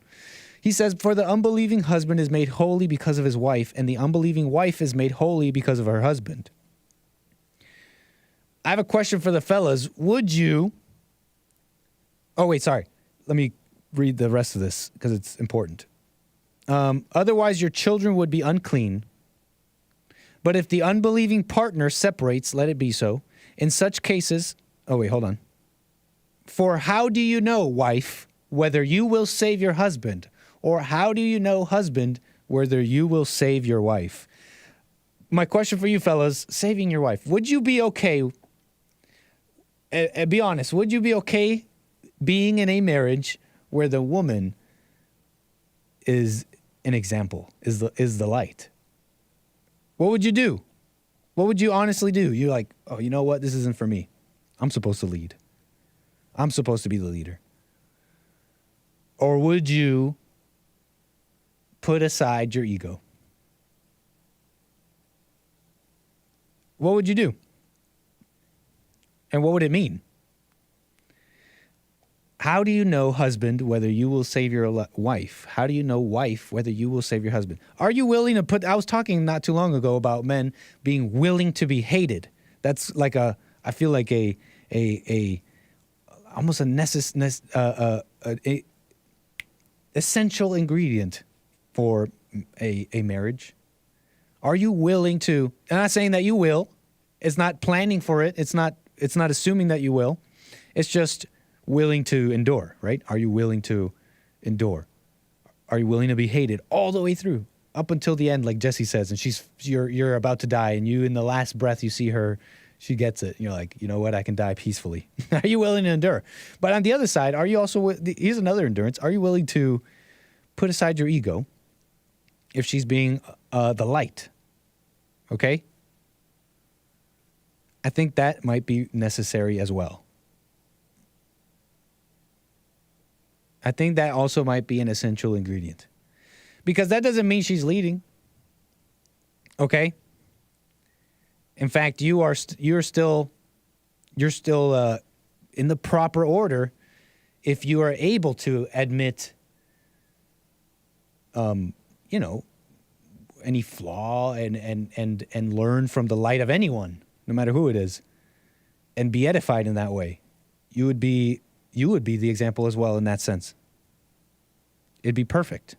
He says, for the unbelieving husband is made holy because of his wife, and the unbelieving wife is made holy because of her husband. I have a question for the fellas. Would you... Oh, wait, sorry. Let me read the rest of this because it's important. Otherwise, your children would be unclean. But if the unbelieving partner separates, let it be so. In such cases... Oh, wait, hold on. For how do you know, wife, whether you will save your husband? Or how do you know, husband, whether you will save your wife? My question for you fellas, saving your wife. Would you be okay... be honest, would you be okay being in a marriage where the woman is an example, is the light? What would you do? What would you honestly do? You're like, oh, you know what? This isn't for me. I'm supposed to lead. I'm supposed to be the leader. Or would you put aside your ego? What would you do? And what would it mean? How do you know, husband, whether you will save your wife? How do you know, wife, whether you will save your husband? Are you willing to put... I was talking not too long ago about men being willing to be hated. That's like a I feel like a almost a essential ingredient for a marriage. Are you willing to? I'm not saying that you will. It's not planning for it. It's not assuming that you will. It's just willing to endure, right? Are you willing to endure? Are you willing to be hated all the way through, up until the end, like Jesse says, and you're about to die, and you, in the last breath you see her, she gets it. And you're like, you know what? I can die peacefully. Are you willing to endure? But on the other side, are you also? Here's another endurance. Are you willing to put aside your ego if she's being the light? Okay. I think that might be necessary as well. I think that also might be an essential ingredient. Because that doesn't mean she's leading. Okay? In fact, you're still in the proper order if you are able to admit any flaw and learn from the light of anyone, no matter who it is, and be edified in that way. You would be the example as well in that sense. It'd be perfect.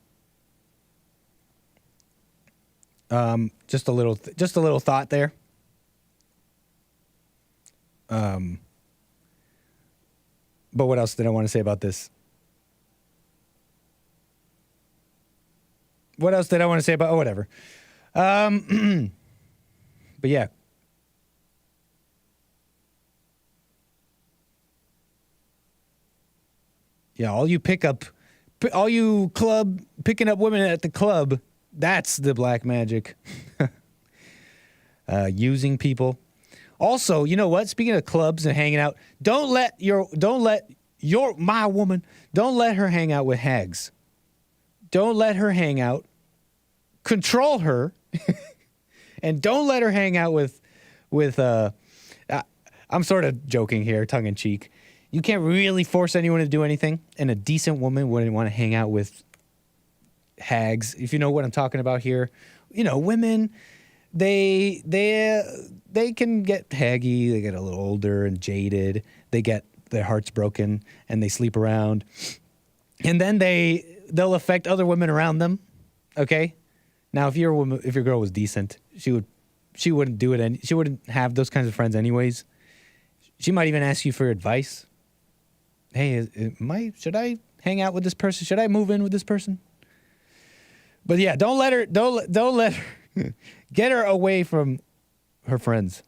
Just a little thought there. But what else did I want to say about this? What else did I want to say about? Oh, whatever. But yeah. Yeah, all you picking up women at the club, that's the black magic. Using people. Also, you know what? Speaking of clubs and hanging out, don't let my woman, don't let her hang out with hags. Don't let her hang out. Control her. And don't let her hang out with I'm sort of joking here, tongue in cheek. You can't really force anyone to do anything, and a decent woman wouldn't want to hang out with hags. If you know what I'm talking about here, you know, women, they can get haggy. They get a little older and jaded. They get their hearts broken, and they sleep around, and then they'll affect other women around them. Okay, now if your girl was decent, she wouldn't do it. She wouldn't have those kinds of friends anyways. She might even ask you for advice. Hey, should I hang out with this person? Should I move in with this person? But yeah, don't let her get her away from her friends,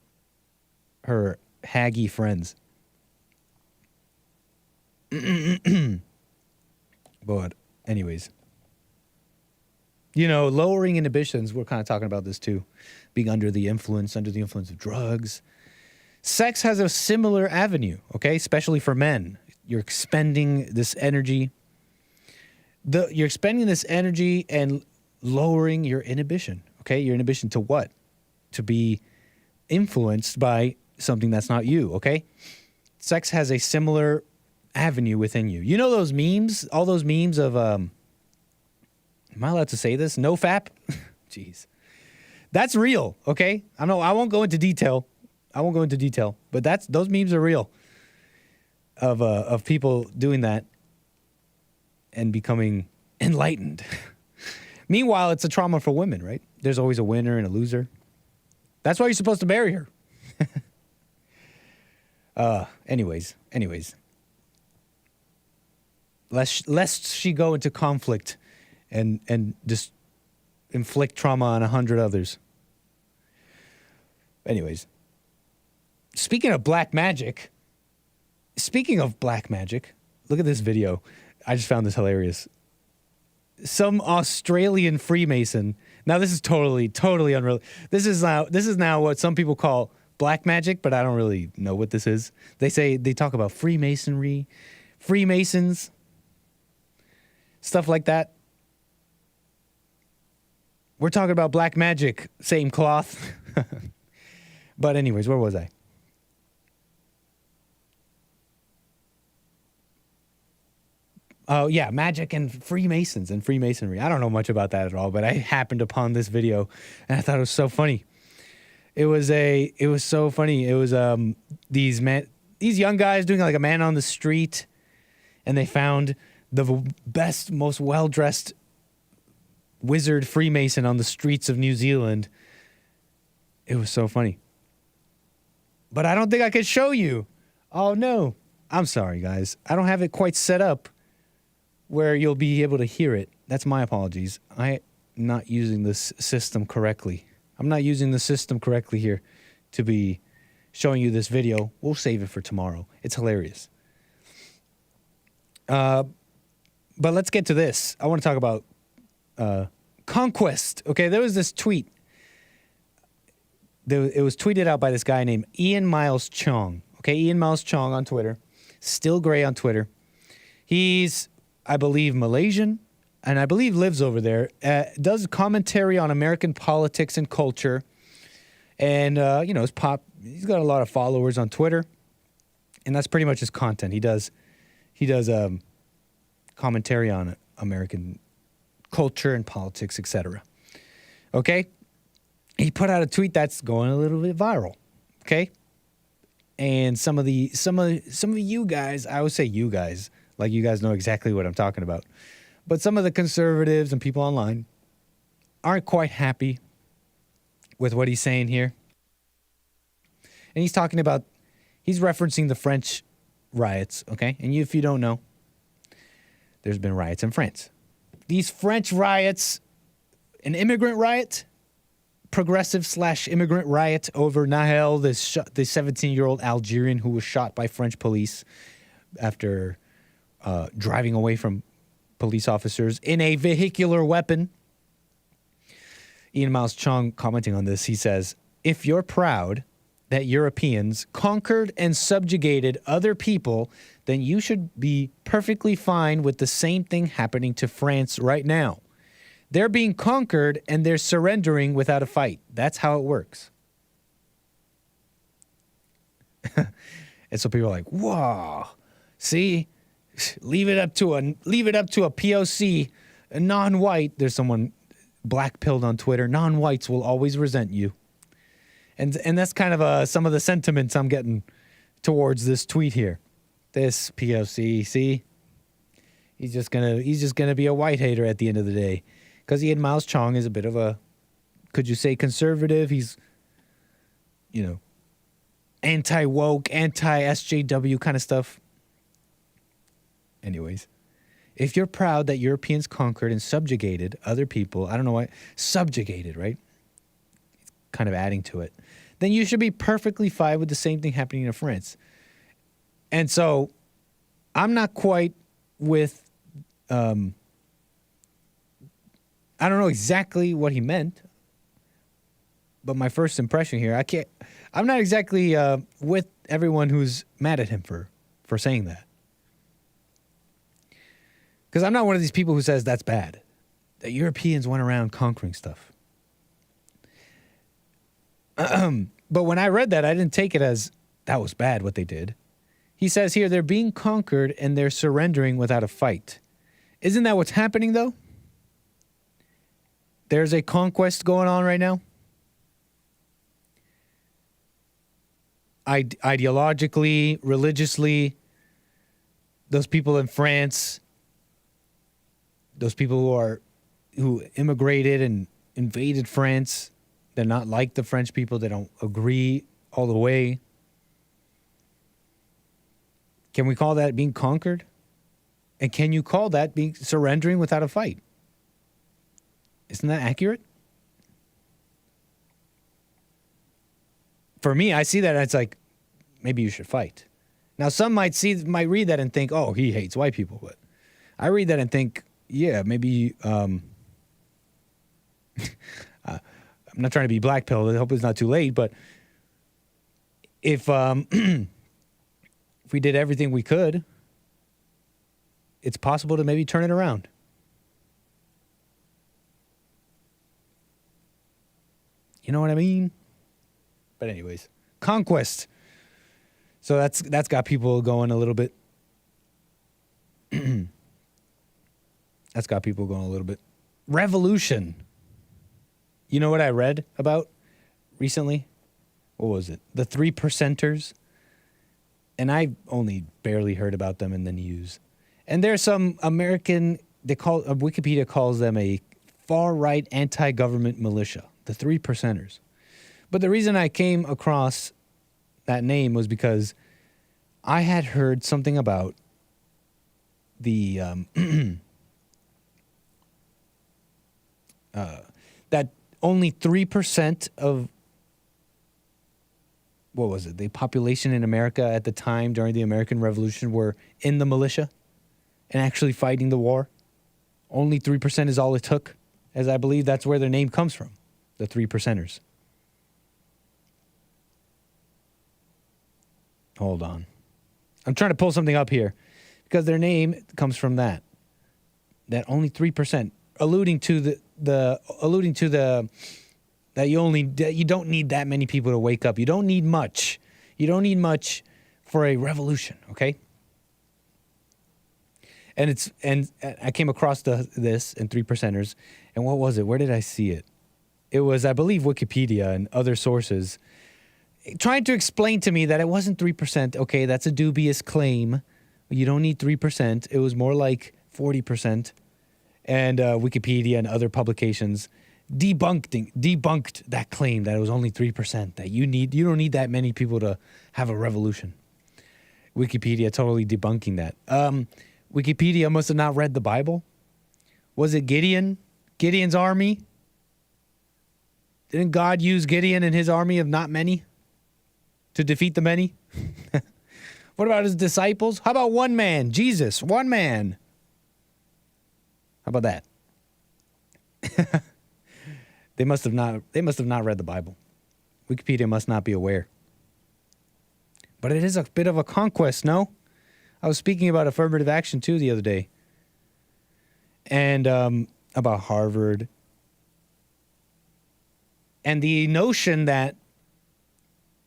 her haggy friends. But anyways, you know, lowering inhibitions, we're kind of talking about this too, being under the influence of drugs. Sex has a similar avenue, okay, especially for men. You're expending this energy. You're expending this energy and lowering your inhibition, okay? Your inhibition to what? To be influenced by something that's not you, okay? Sex has a similar avenue within you. You know those memes? All those memes of, am I allowed to say this? No fap? Jeez. That's real, okay? I won't go into detail. But those memes are real. Of people doing that and becoming enlightened. Meanwhile, it's a trauma for women, right? There's always a winner and a loser. That's why you're supposed to marry her. Anyways. Lest she go into conflict and just inflict trauma on 100 others. Anyways. Speaking of black magic, look at this video. I just found this hilarious. Some Australian Freemason. Now this is totally unreal. This is now what some people call black magic, but I don't really know what this is. They talk about Freemasonry, Freemasons, stuff like that. We're talking about black magic, same cloth. But anyways, where was I? Oh, yeah, magic and Freemasons and Freemasonry. I don't know much about that at all, but I happened upon this video, and I thought it was so funny. It was so funny. It was these young guys doing like a man on the street, and they found the best, most well-dressed wizard Freemason on the streets of New Zealand. It was so funny. But I don't think I could show you. Oh no. I'm sorry, guys. I don't have it quite set up where you'll be able to hear it. That's my apologies. I'm not using this system correctly. I'm not using the system correctly here to be showing you this video. We'll save it for tomorrow. It's hilarious. But let's get to this. I want to talk about conquest. Okay, there was this tweet. It was tweeted out by this guy named Ian Miles Chong. Okay, Ian Miles Chong on Twitter. Still Gray on Twitter. He's, I believe, Malaysian, and I believe lives over there. Does commentary on American politics and culture, and he's got a lot of followers on Twitter, and that's pretty much his content. He does commentary on American culture and politics, etc. Okay, he put out a tweet that's going a little bit viral. Okay. And some of you guys, I would say you guys, like you guys know exactly what I'm talking about. But some of the conservatives and people online aren't quite happy with what he's saying here. And he's referencing the French riots, okay? And if you don't know, there's been riots in France. These French riots, an immigrant riot, progressive/immigrant riot over Nahel, the 17-year-old Algerian who was shot by French police after driving away from police officers in a vehicular weapon. Ian Miles Chong commenting on this, he says, "If you're proud that Europeans conquered and subjugated other people, then you should be perfectly fine with the same thing happening to France right now. They're being conquered and they're surrendering without a fight. That's how it works." And so people are like, "Whoa, see, leave it up to a POC, a non-white." There's someone black-pilled on Twitter. "Non-whites will always resent you," and that's kind of some of the sentiments I'm getting towards this tweet here. This POC, see, he's just gonna be a white hater at the end of the day. Because Ian Miles Chong is a bit of a, could you say conservative? He's, anti-woke, anti-SJW kind of stuff. Anyways, if you're proud that Europeans conquered and subjugated other people, I don't know why, subjugated, right? It's kind of adding to it. Then you should be perfectly fine with the same thing happening in France. And so I'm not quite with, I don't know exactly what he meant, but my first impression here, I'm not exactly with everyone who's mad at him for saying that. Because I'm not one of these people who says that's bad, that Europeans went around conquering stuff. But when I read that, I didn't take it as that was bad what they did. He says here, they're being conquered and they're surrendering without a fight. Isn't that what's happening, though? There's a conquest going on right now. Ideologically, religiously, those people in France, those people who immigrated and invaded France, they're not like the French people. They don't agree all the way. Can we call that being conquered? And can you call that being surrendering without a fight? Isn't that accurate? For me, I see that and it's like, maybe you should fight. Now, some might read that and think, oh, he hates white people. But I read that and think, yeah, maybe, I'm not trying to be black-pilled. I hope it's not too late. But if we did everything we could, it's possible to maybe turn it around. You know what I mean? But anyways, conquest. So that's got people going a little bit. That's got people going a little bit. Revolution. You know what I read about recently? what was it? The 3%ers. And I only barely heard about them in the news. And there's some American, Wikipedia calls them a far-right anti-government militia, the 3%ers. But the reason I came across that name was because I had heard something about the that only 3% of what was it? The population in America at the time during the American Revolution were in the militia and actually fighting the war. Only 3% is all it took, as I believe that's where their name comes from, the 3%ers. Hold on. I'm trying to pull something up here because their name comes from that. That only 3%, alluding to the that you don't need that many people to wake up. You don't need much. You don't need much for a revolution, okay? And I came across this in 3%ers, and what was it? Where did I see it? It was, I believe, Wikipedia and other sources trying to explain to me that it wasn't 3%. Okay, that's a dubious claim. You don't need 3%. It was more like 40%. And Wikipedia and other publications debunked that claim that it was only 3%, that you don't need that many people to have a revolution. Wikipedia totally debunking that. Wikipedia must have not read the Bible. Was it Gideon? Gideon's army? Didn't God use Gideon and his army of not many to defeat the many? What about his disciples? How about one man? Jesus, one man. How about that? They must have not read the Bible. Wikipedia must not be aware. But it is a bit of a conquest, no? I was speaking about affirmative action too the other day. And about Harvard. And the notion that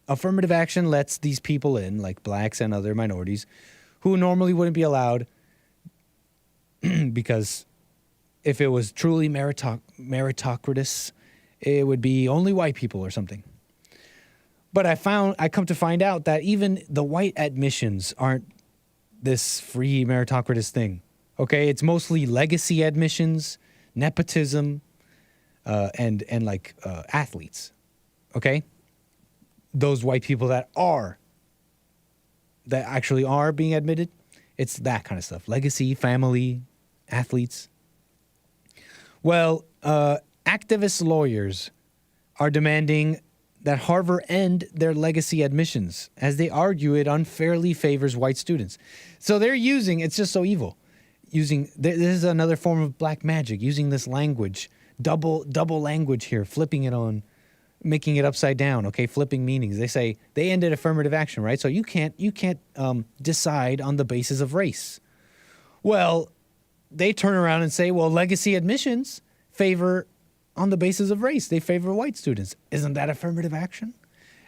affirmative action lets these people in, like blacks and other minorities, who normally wouldn't be allowed because if it was truly meritocratic, it would be only white people or something. But I come to find out that even the white admissions aren't this free meritocratic thing. Okay, it's mostly legacy admissions, nepotism, and athletes. Okay, those white people that actually are being admitted, it's that kind of stuff. Legacy, family, athletes. Well, activist lawyers are demanding that Harvard end their legacy admissions, as they argue it unfairly favors white students. So they're it's just so evil. This is another form of black magic, using this language, double language here, flipping it on, making it upside down, okay, flipping meanings. They say they ended affirmative action, right? So you can't decide on the basis of race. Well, they turn around and say, well, legacy admissions favor on the basis of race. They favor white students. Isn't that affirmative action?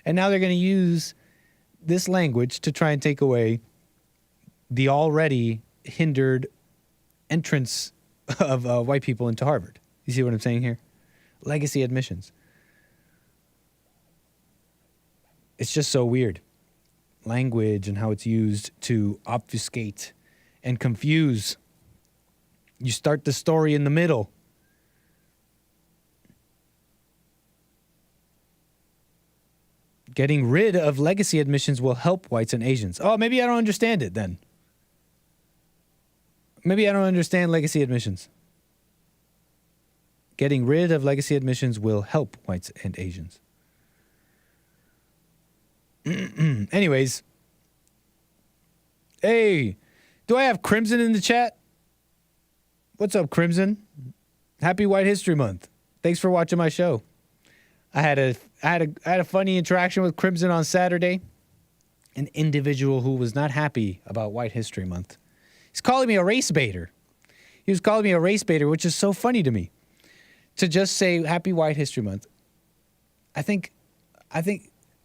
And now they're going to use this language to try and take away the already hindered entrance of white people into Harvard. You see what I'm saying here? Legacy admissions. It's just so weird. Language and how it's used to obfuscate and confuse. You start the story in the middle. Getting rid of legacy admissions will help whites and Asians. Oh, maybe I don't understand it then. Maybe I don't understand legacy admissions. Getting rid of legacy admissions will help whites and Asians. Anyways. Hey, do I have Crimson in the chat? What's up, Crimson? Happy White History Month. Thanks for watching my show. I had a funny interaction with Crimson on Saturday. An individual who was not happy about White History Month. He's calling me a race baiter. He was calling me a race baiter, which is so funny to me. To just say Happy White History Month. I think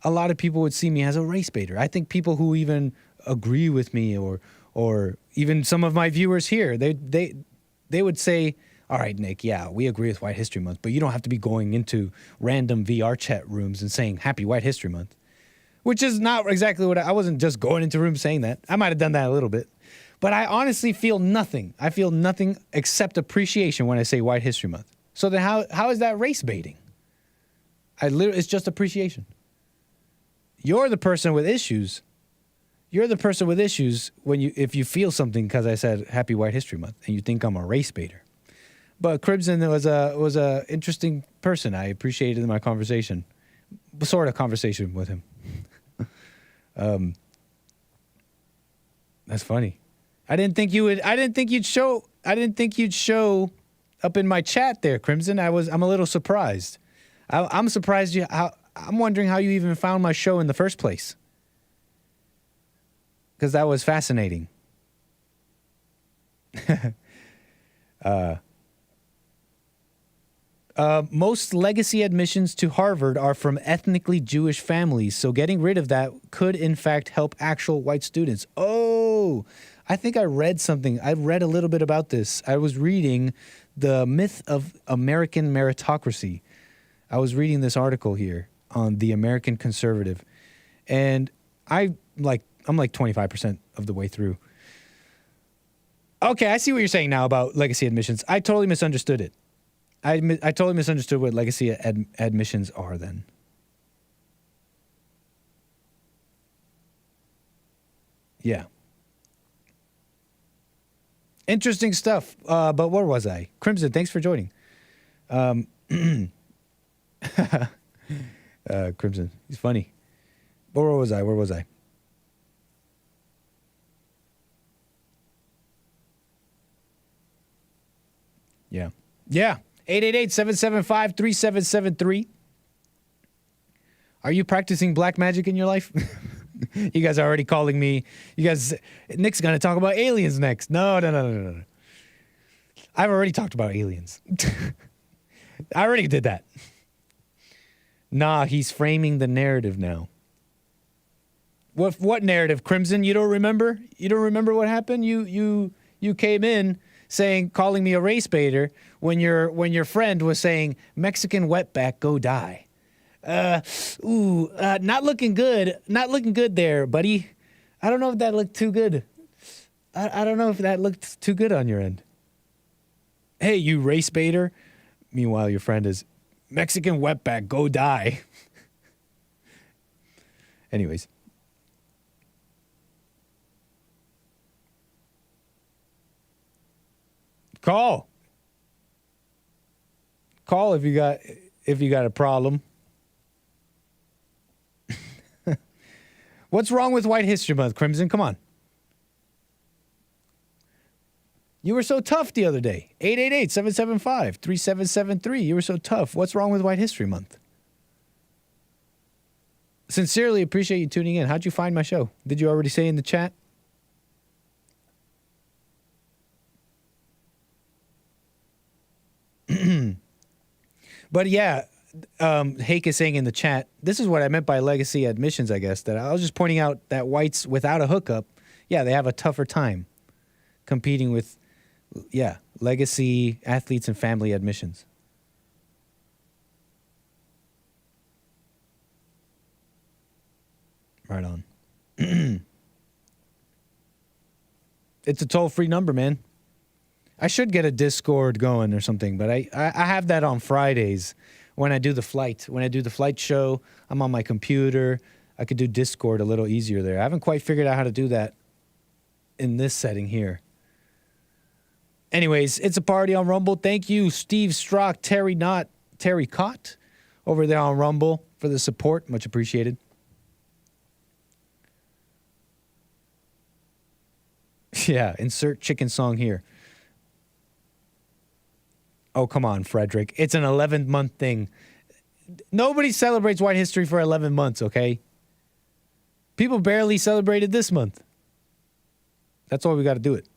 a lot of people would see me as a race baiter. I think people who even agree with me or even some of my viewers here, they would say, All right, Nick, yeah, we agree with White History Month, but you don't have to be going into random VR chat rooms and saying Happy White History Month, which is not exactly what I wasn't just going into rooms saying that. I might have done that a little bit, but I honestly feel nothing. I feel nothing except appreciation when I say White History Month. So then how is that race baiting? It's just appreciation. You're the person with issues. You're the person with issues if you feel something because I said Happy White History Month and you think I'm a race baiter. But Crimson was a interesting person. I appreciated my conversation, sort of conversation with him. That's funny. I didn't think you'd show up in my chat there, Crimson. I'm a little surprised. I'm surprised I'm wondering how you even found my show in the first place. Because that was fascinating. Most legacy admissions to Harvard are from ethnically Jewish families, so getting rid of that could, in fact, help actual white students. Oh, I think I read something. I read a little bit about this. I was reading The Myth of American Meritocracy. I was reading this article here on The American Conservative, and I'm like 25% of the way through. Okay, I see what you're saying now about legacy admissions. I totally misunderstood it. I totally misunderstood what legacy admissions are then. Yeah. Interesting stuff. But where was I? Crimson, thanks for joining. Crimson, he's funny. But where was I? Yeah. Yeah. 888-775-3773. Are you practicing black magic in your life? You guys are already calling me. Nick's going to talk about aliens next. No. I've already talked about aliens. I already did that. Nah, he's framing the narrative now. What narrative, Crimson? You don't remember? You don't remember what happened? You came in calling me a race baiter when your friend was saying Mexican wetback go die. Not looking good. Not looking good there, buddy. I don't know if that looked too good. I don't know if that looked too good on your end. Hey, you race baiter. Meanwhile, your friend is Mexican wetback go die. Anyways. Call if you got a problem. What's wrong with White History Month, Crimson? Come on. You were so tough the other day. 888-775-3773. You were so tough. What's wrong with White History Month? Sincerely appreciate you tuning in. How'd you find my show? Did you already say in the chat? But yeah, Hake is saying in the chat, this is what I meant by legacy admissions, I guess, that I was just pointing out that whites without a hookup, yeah, they have a tougher time competing with, legacy athletes and family admissions. Right on. It's a toll-free number, man. I should get a Discord going or something, but I have that on Fridays when I do the flight. When I do the flight show, I'm on my computer. I could do Discord a little easier there. I haven't quite figured out how to do that in this setting here. Anyways, it's a party on Rumble. Thank you, Steve Strock, Terry Cott over there on Rumble for the support. Much appreciated. Yeah, insert chicken song here. Oh, come on, Frederick. It's an 11-month thing. Nobody celebrates White History for 11 months, okay? People barely celebrated this month. That's why we got to do it.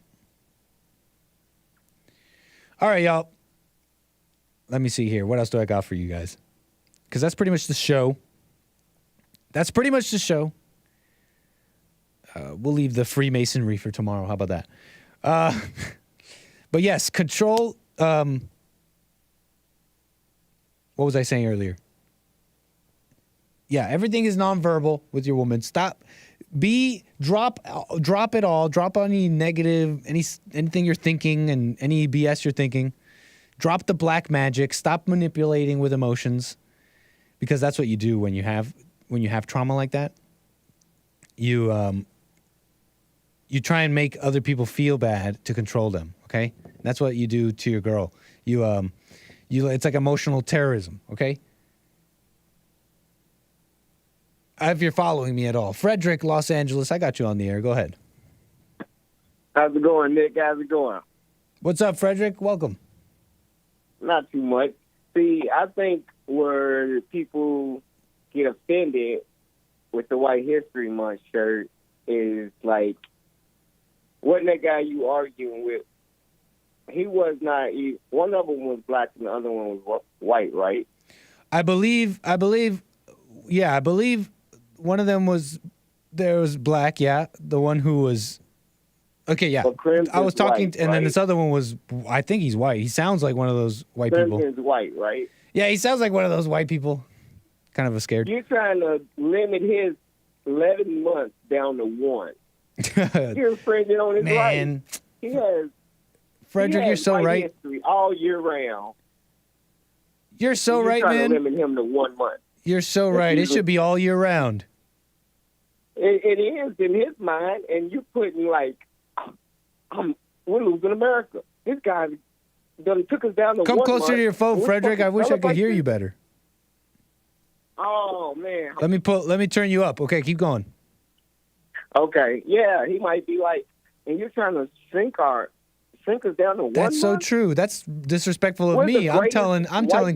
All right, y'all. Let me see here. What else do I got for you guys? Because that's pretty much the show. We'll leave the Freemasonry for tomorrow. How about that? But yes, control What was I saying earlier? Yeah, everything is nonverbal with your woman. Drop it all. Drop any negative, anything you're thinking and any BS you're thinking. Drop the black magic. Stop manipulating with emotions, because that's what you do when you have trauma like that. You try and make other people feel bad to control them. Okay, that's what you do to your girl. It's like emotional terrorism. Okay. If you're following me at all. Frederick, Los Angeles, I got you on the air. Go ahead. How's it going, Nick? How's it going? What's up, Frederick? Welcome. Not too much. See, I think where people get offended with the White History Month shirt is like, wasn't that guy you arguing with? He was not. One of them was black and the other one was white, right? I believe. Yeah, I believe one of them was black. Yeah, the one who was. Okay, yeah. I was talking, white, and then this other one was. I think he's white. He sounds like one of those white people. Crimson's white, right? Yeah, he sounds like one of those white people. Kind of scared. You're trying to limit his 11 months down to 1. You're infringing on his rights. He has. Frederick, you're so white right. History all year round. You're so right, man. You're trying to limit him to 1 month. You're so right. It should be all year round. It is in his mind, and you're putting like, we're losing America. This guy done took us down to Come 1 closer month. to your phone, Frederick. I wish I could hear you better. Oh man. Let me turn you up. Okay, keep going. Okay, yeah, he might be like, and you're trying to shrink us down to 1 month. That's so true. That's disrespectful of me. I'm telling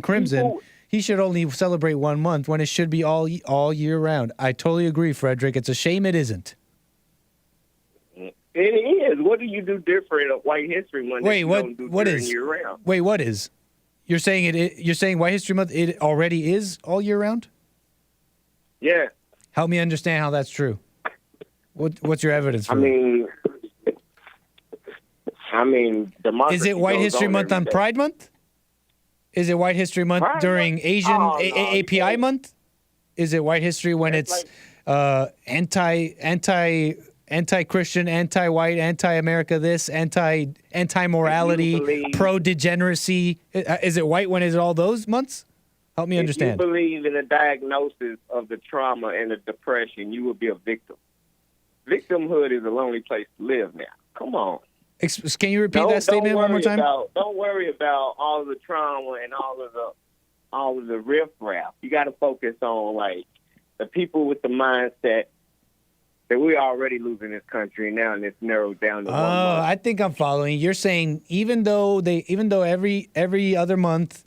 Crimson people. He should only celebrate 1 month when it should be all year round. I totally agree, Frederick. It's a shame it isn't. It is. What do you do different of White History Month? Wait, what is? Year round? Wait, what is? You're saying you're saying White History Month it already is all year round? Yeah. Help me understand how that's true. What's your evidence for I mean, democracy. Is it White History Month on Pride Month? Is it White History Month during Asian API Month? Is it White History when it's anti-Christian, anti-white, anti-America this, anti-morality, pro-degeneracy? Is it white when it's all those months? Help me understand. If you believe in a diagnosis of the trauma and the depression, you will be a victim. Victimhood is a lonely place to live now. Come on. Can you repeat that statement one more time? Don't worry about all the trauma and all of the riffraff. You got to focus on like the people with the mindset that we're already losing this country now, and it's narrowed down to 1 month. I think I'm following. You're saying even though every other month,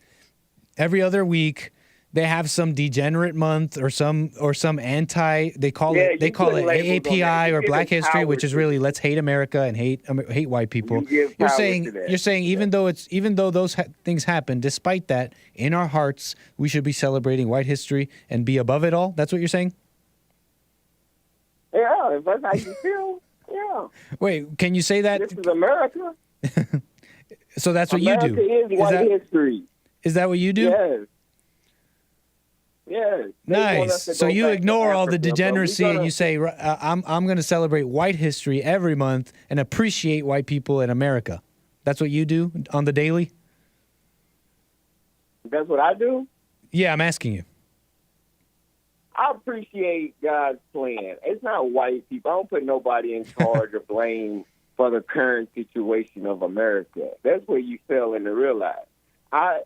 every other week, they have some degenerate month or some anti. They call it AAPI or Black History, which is really let's hate America and hate white people. You're saying even though those things happen, despite that, in our hearts we should be celebrating white history and be above it all. That's what you're saying? Yeah, if that's how you feel. Yeah. Wait, can you say that? This is America. So that's what America you do. Is white history. Is that what you do? Yes. Yes. Nice. So you ignore all the degeneracy and you say, I'm going to celebrate white history every month and appreciate white people in America. That's what you do on the daily? That's what I do? Yeah, I'm asking you. I appreciate God's plan. It's not white people. I don't put nobody in charge or blame for the current situation of America. That's where you fail to realize. I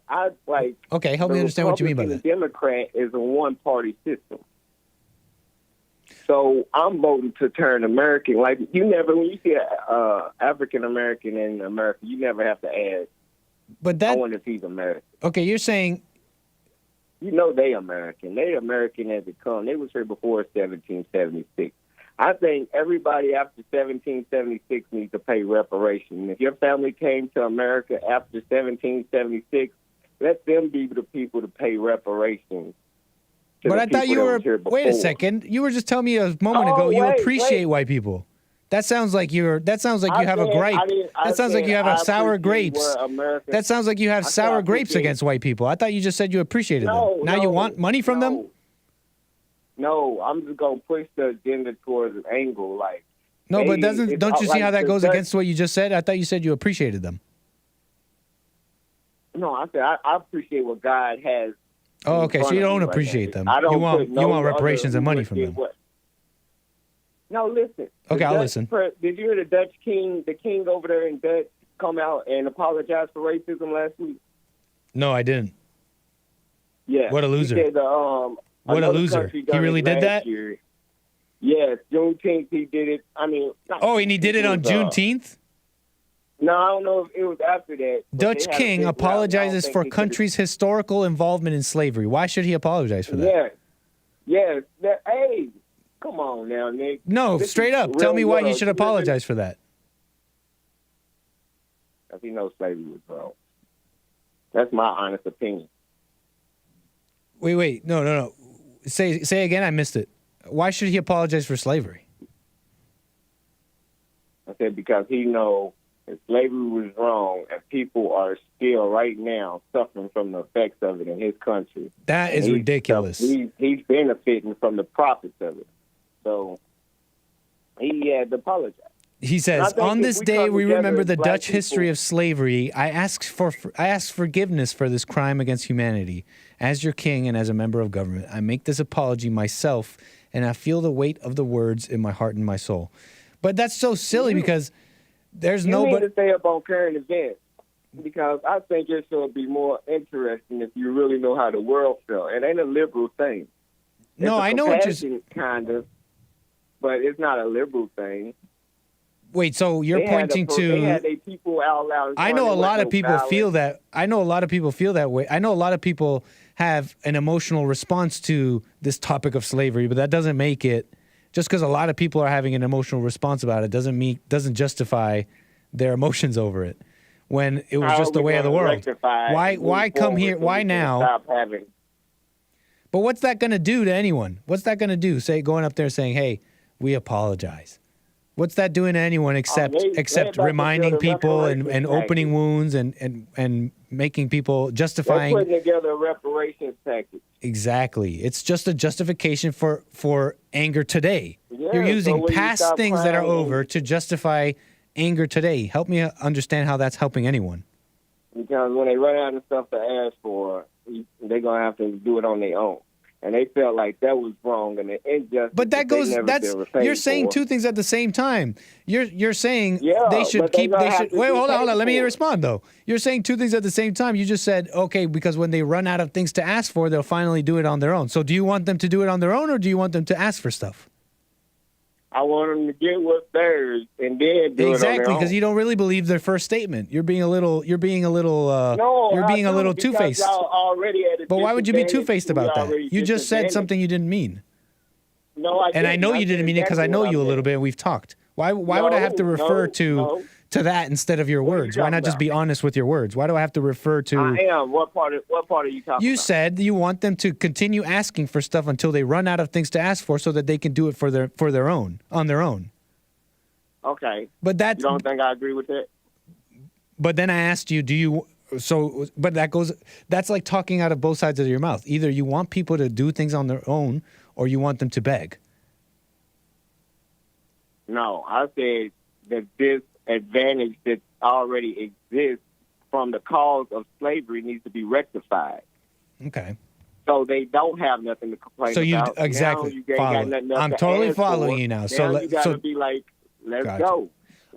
like. Okay, help me understand what you mean by that. The Democrat is a one-party system, so I'm voting to turn American. Like when you see an African American in America, you never have to ask. But that. I wonder if he's American. Okay, you're saying. You know they American. They American as it comes. They was here before 1776. I think everybody after 1776 needs to pay reparations. If your family came to America after 1776, let them be the people to pay reparations. But I thought you were. Wait a second. You were just telling me a moment ago you appreciate white people. That sounds like you have a gripe. That sounds like you have a sour grapes. That sounds like you have sour grapes against white people. I thought you just said you appreciated them. Now you want money from them? No, I'm just gonna push the agenda towards an angle. Like, no, but don't you see how that goes Dutch, against what you just said? I thought you said you appreciated them. No, I said I appreciate what God has. Oh, okay. So you don't appreciate them. I don't you want reparations and money from them. No, listen. Okay, I'll listen. Did you hear the Dutch king, the king over there in Dutch, come out and apologize for racism last week? No, I didn't. Yeah. What a loser. He said, what a loser. He really did that? Year. Yes, Juneteenth, he did it. I mean... and he did it on Juneteenth? No, I don't know if it was after that. Dutch king apologizes for country's historical involvement in slavery. Why should he apologize for that? Yes. Hey, come on now, Nick. No, straight up. Tell me why he should apologize for that. Because he knows slavery was wrong. That's my honest opinion. Wait. No. Say again. I missed it. Why should he apologize for slavery? I said because he knows that slavery was wrong and people are still right now suffering from the effects of it in his country. That is ridiculous. He's benefiting from the profits of it. So he had to apologize. He says, on this day we remember the Dutch history of slavery. I ask forgiveness for this crime against humanity. As your king and as a member of government, I make this apology myself, and I feel the weight of the words in my heart and my soul. But that's so silly because there's nobody... You need to stay up on current events because I think it should be more interesting if you really know how the world feels. It ain't a liberal thing. No, I know what you're... kind of, but it's not a liberal thing. Wait, so you're pointing to... They had their people out loud. I know a lot of people feel that. I know a lot of people feel that way. I know a lot of people have an emotional response to this topic of slavery, but that doesn't make it... Just because a lot of people are having an emotional response about it doesn't justify their emotions over it. When it was just the way of the world. Why come here? Why now? But what's that going to do to anyone? What's that going to do? Going up there saying, "Hey, we apologize." What's that doing to anyone except reminding people and opening wounds and making people justifying? They're putting together a reparations package. Exactly. It's just a justification for anger today. Yeah, You're using past things that are over to justify anger today. Help me understand how that's helping anyone. Because when they run out of stuff to ask for, they're going to have to do it on their own. And they felt like that was wrong and injustice. But you're saying two things at the same time. You're saying they should keep. Wait, hold on. Let me respond though. You're saying two things at the same time. You just said because when they run out of things to ask for, they'll finally do it on their own. So do you want them to do it on their own, or do you want them to ask for stuff? I want them to get what's theirs and then do it on their own. Exactly, because you don't really believe their first statement. You're being a little two-faced. But why would you be two-faced about that? You just said something you didn't mean. No, I didn't. And I know you didn't mean it because I know you a little bit and we've talked. Why would I have to refer to that instead of your words? Why not just be honest with your words? Why do I have to refer to... I am. What part are you talking about? You said you want them to continue asking for stuff until they run out of things to ask for so that they can do it on their own. Okay. But you don't think I agree with that? But then I asked you, that's like talking out of both sides of your mouth. Either you want people to do things on their own or you want them to beg. No, I said that this advantage that already exists from the cause of slavery needs to be rectified. Okay. So they don't have nothing to complain about. Exactly. I'm totally following you now. You got to be like, let's go.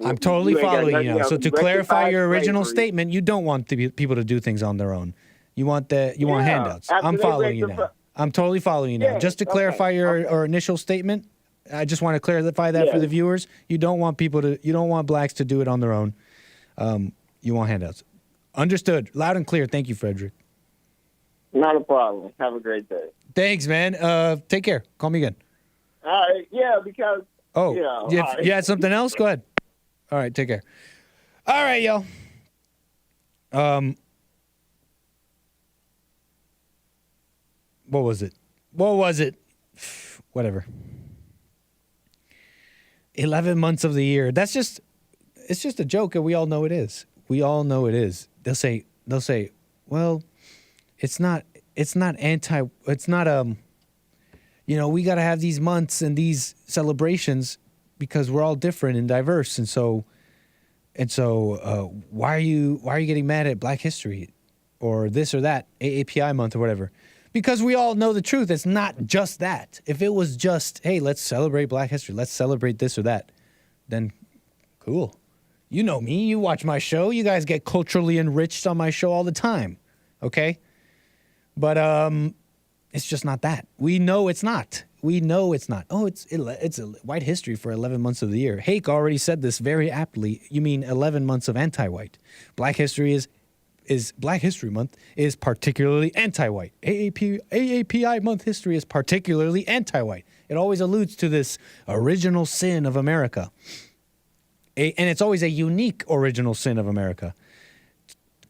I'm totally following you now. So to clarify your original statement, you don't want people to do things on their own. You want handouts. I'm following you now. I'm totally following you now. Just to clarify your initial statement, I just want to clarify that for the viewers. You don't want blacks to do it on their own. You want handouts. Understood. Loud and clear. Thank you, Frederick. Not a problem. Have a great day. Thanks, man. Take care. Call me again. All right. Yeah, because... Oh, you had something else? Go ahead. All right, take care. All right, yo. What was it? Whatever. 11 months of the year. It's just a joke, and we all know it is. We all know it is. They'll say, well, it's not we got to have these months and these celebrations because we're all different and diverse. And so why are you getting mad at Black History or this or that, AAPI month or whatever? Because we all know the truth. It's not just that. If it was just, hey, let's celebrate Black History, let's celebrate this or that, then cool. You know me. You watch my show. You guys get culturally enriched on my show all the time. Okay? But it's just not that. We know it's not. We know it's not. Oh, it's a white history for 11 months of the year. Hake already said this very aptly. You mean 11 months of anti-white. Black History Black History Month is particularly anti-white. AAPI Month history is particularly anti-white. It always alludes to this original sin of America. And it's always a unique original sin of America.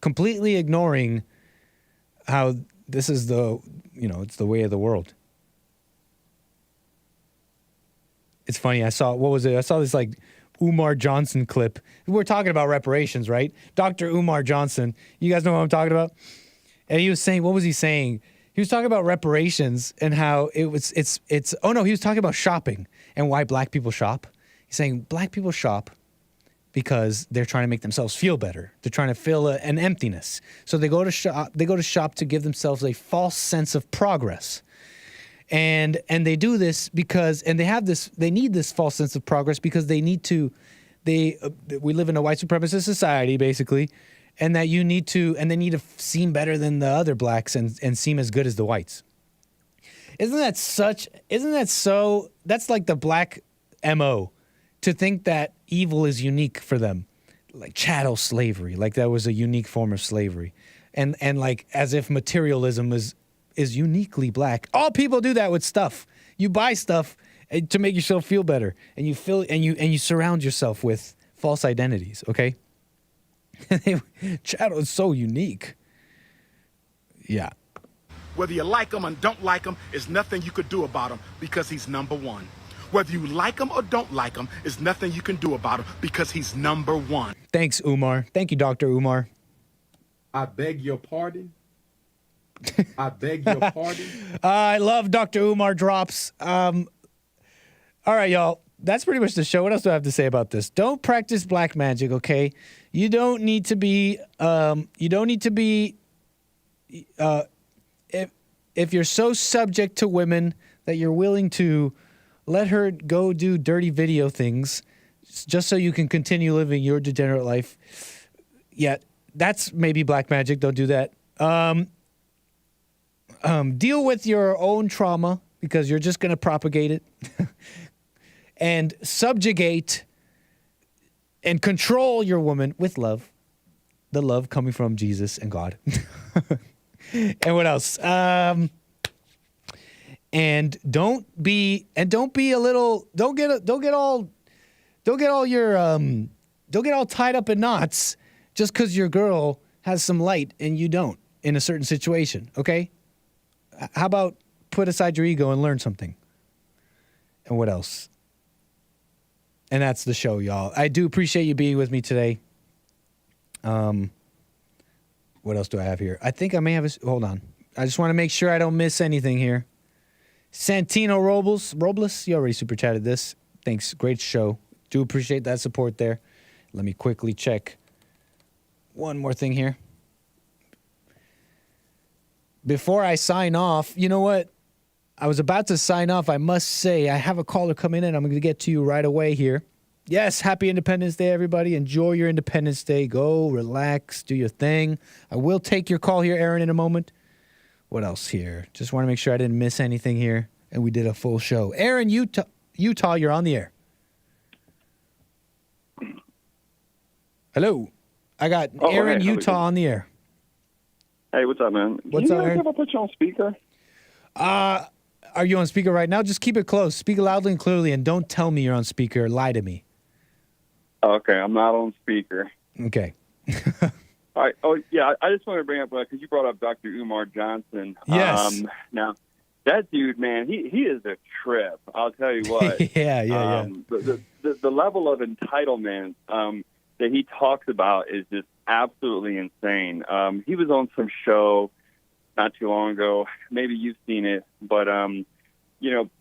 Completely ignoring how this is it's the way of the world. It's funny. I saw this like Umar Johnson clip. We're talking about reparations, right? Dr. Umar Johnson. You guys know what I'm talking about? And he was saying, what was he saying? He was talking about reparations and how he was talking about shopping and why Black people shop. He's saying Black people shop because they're trying to make themselves feel better. They're trying to fill an emptiness. So they go to shop to give themselves a false sense of progress. And they do this because they need this false sense of progress because we live in a white supremacist society basically, and that they need to seem better than the other Blacks and seem as good as the whites. That's like the Black MO, to think that evil is unique for them, like chattel slavery, like that was a unique form of slavery, and like as if materialism is uniquely Black. All people do that with stuff. You buy stuff to make yourself feel better, and you surround yourself with false identities. Okay, chattel is so unique. Yeah. Whether you like him or don't like him, is nothing you could do about him because he's number one. Whether you like him or don't like him, is nothing you can do about him because he's number one. Thanks, Umar. Thank you, Dr. Umar. I beg your pardon. I beg your pardon. I love Dr. Umar drops. All right, y'all. That's pretty much the show. What else do I have to say about this? Don't practice black magic, okay? You don't need to be. If you're so subject to women that you're willing to let her go do dirty video things just so you can continue living your degenerate life. Yeah, that's maybe black magic. Don't do that. Deal with your own trauma because you're just going to propagate it. And subjugate and control your woman with love. The love coming from Jesus and God. And what else? And don't get all tied up in knots just because your girl has some light and you don't in a certain situation. Okay? How about put aside your ego and learn something? And what else? And that's the show, y'all. I do appreciate you being with me today. What else do I have here? I think I may have hold on. I just want to make sure I don't miss anything here. Santino Robles, you already super chatted this. Thanks. Great show. Do appreciate that support there. Let me quickly check one more thing here. Before I sign off, you know what? I was about to sign off. I must say, I have a caller coming in. I'm going to get to you right away here. Yes, happy Independence Day, everybody. Enjoy your Independence Day. Go, relax, do your thing. I will take your call here, Aaron, in a moment. What else here? Just want to make sure I didn't miss anything here. And we did a full show. Aaron, Utah, you're on the air. Hello. I got Aaron, Utah on the air. Hey, what's up, man? What's up, Aaron? Can I put you on speaker? Are you on speaker right now? Just keep it close. Speak loudly and clearly, and don't tell me you're on speaker. Lie to me. Okay, I'm not on speaker. Okay. All right. Oh, yeah, I just wanted to bring up, because you brought up Dr. Umar Johnson. Yes. Now, That dude, man, he is a trip. I'll tell you what. yeah. The level of entitlement that he talks about is just absolutely insane. He was on some show not too long ago. Maybe you've seen it, but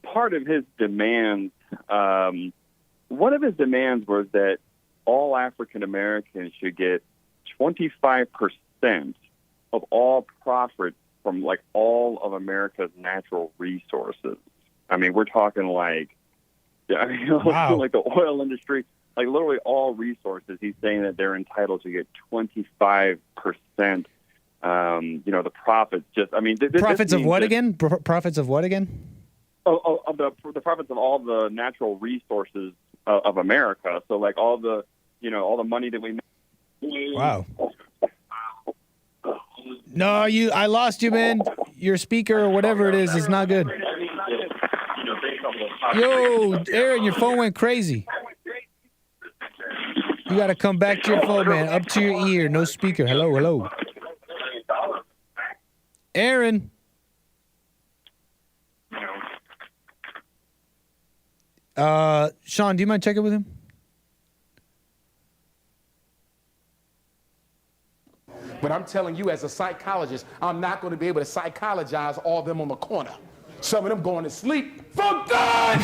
part of his demands, one of his demands was that all African Americans should get 25% of all profits from like all of America's natural resources. I mean, we're talking like, wow. like the oil industry, like literally all resources. He's saying that they're entitled to get 25%. The profits. Profits of what again? Profits of what again? Of the profits of all the natural resources of America. So like all the money that we make. Wow. No, I lost you, man. Your speaker or whatever it is not good. Yo, Aaron, your phone went crazy. You got to come back to your phone, man. Up to your ear, no speaker. Hello. Aaron. Sean, do you mind checking with him? But I'm telling you, as a psychologist, I'm not going to be able to psychologize all of them on the corner. Some of them going to sleep for good.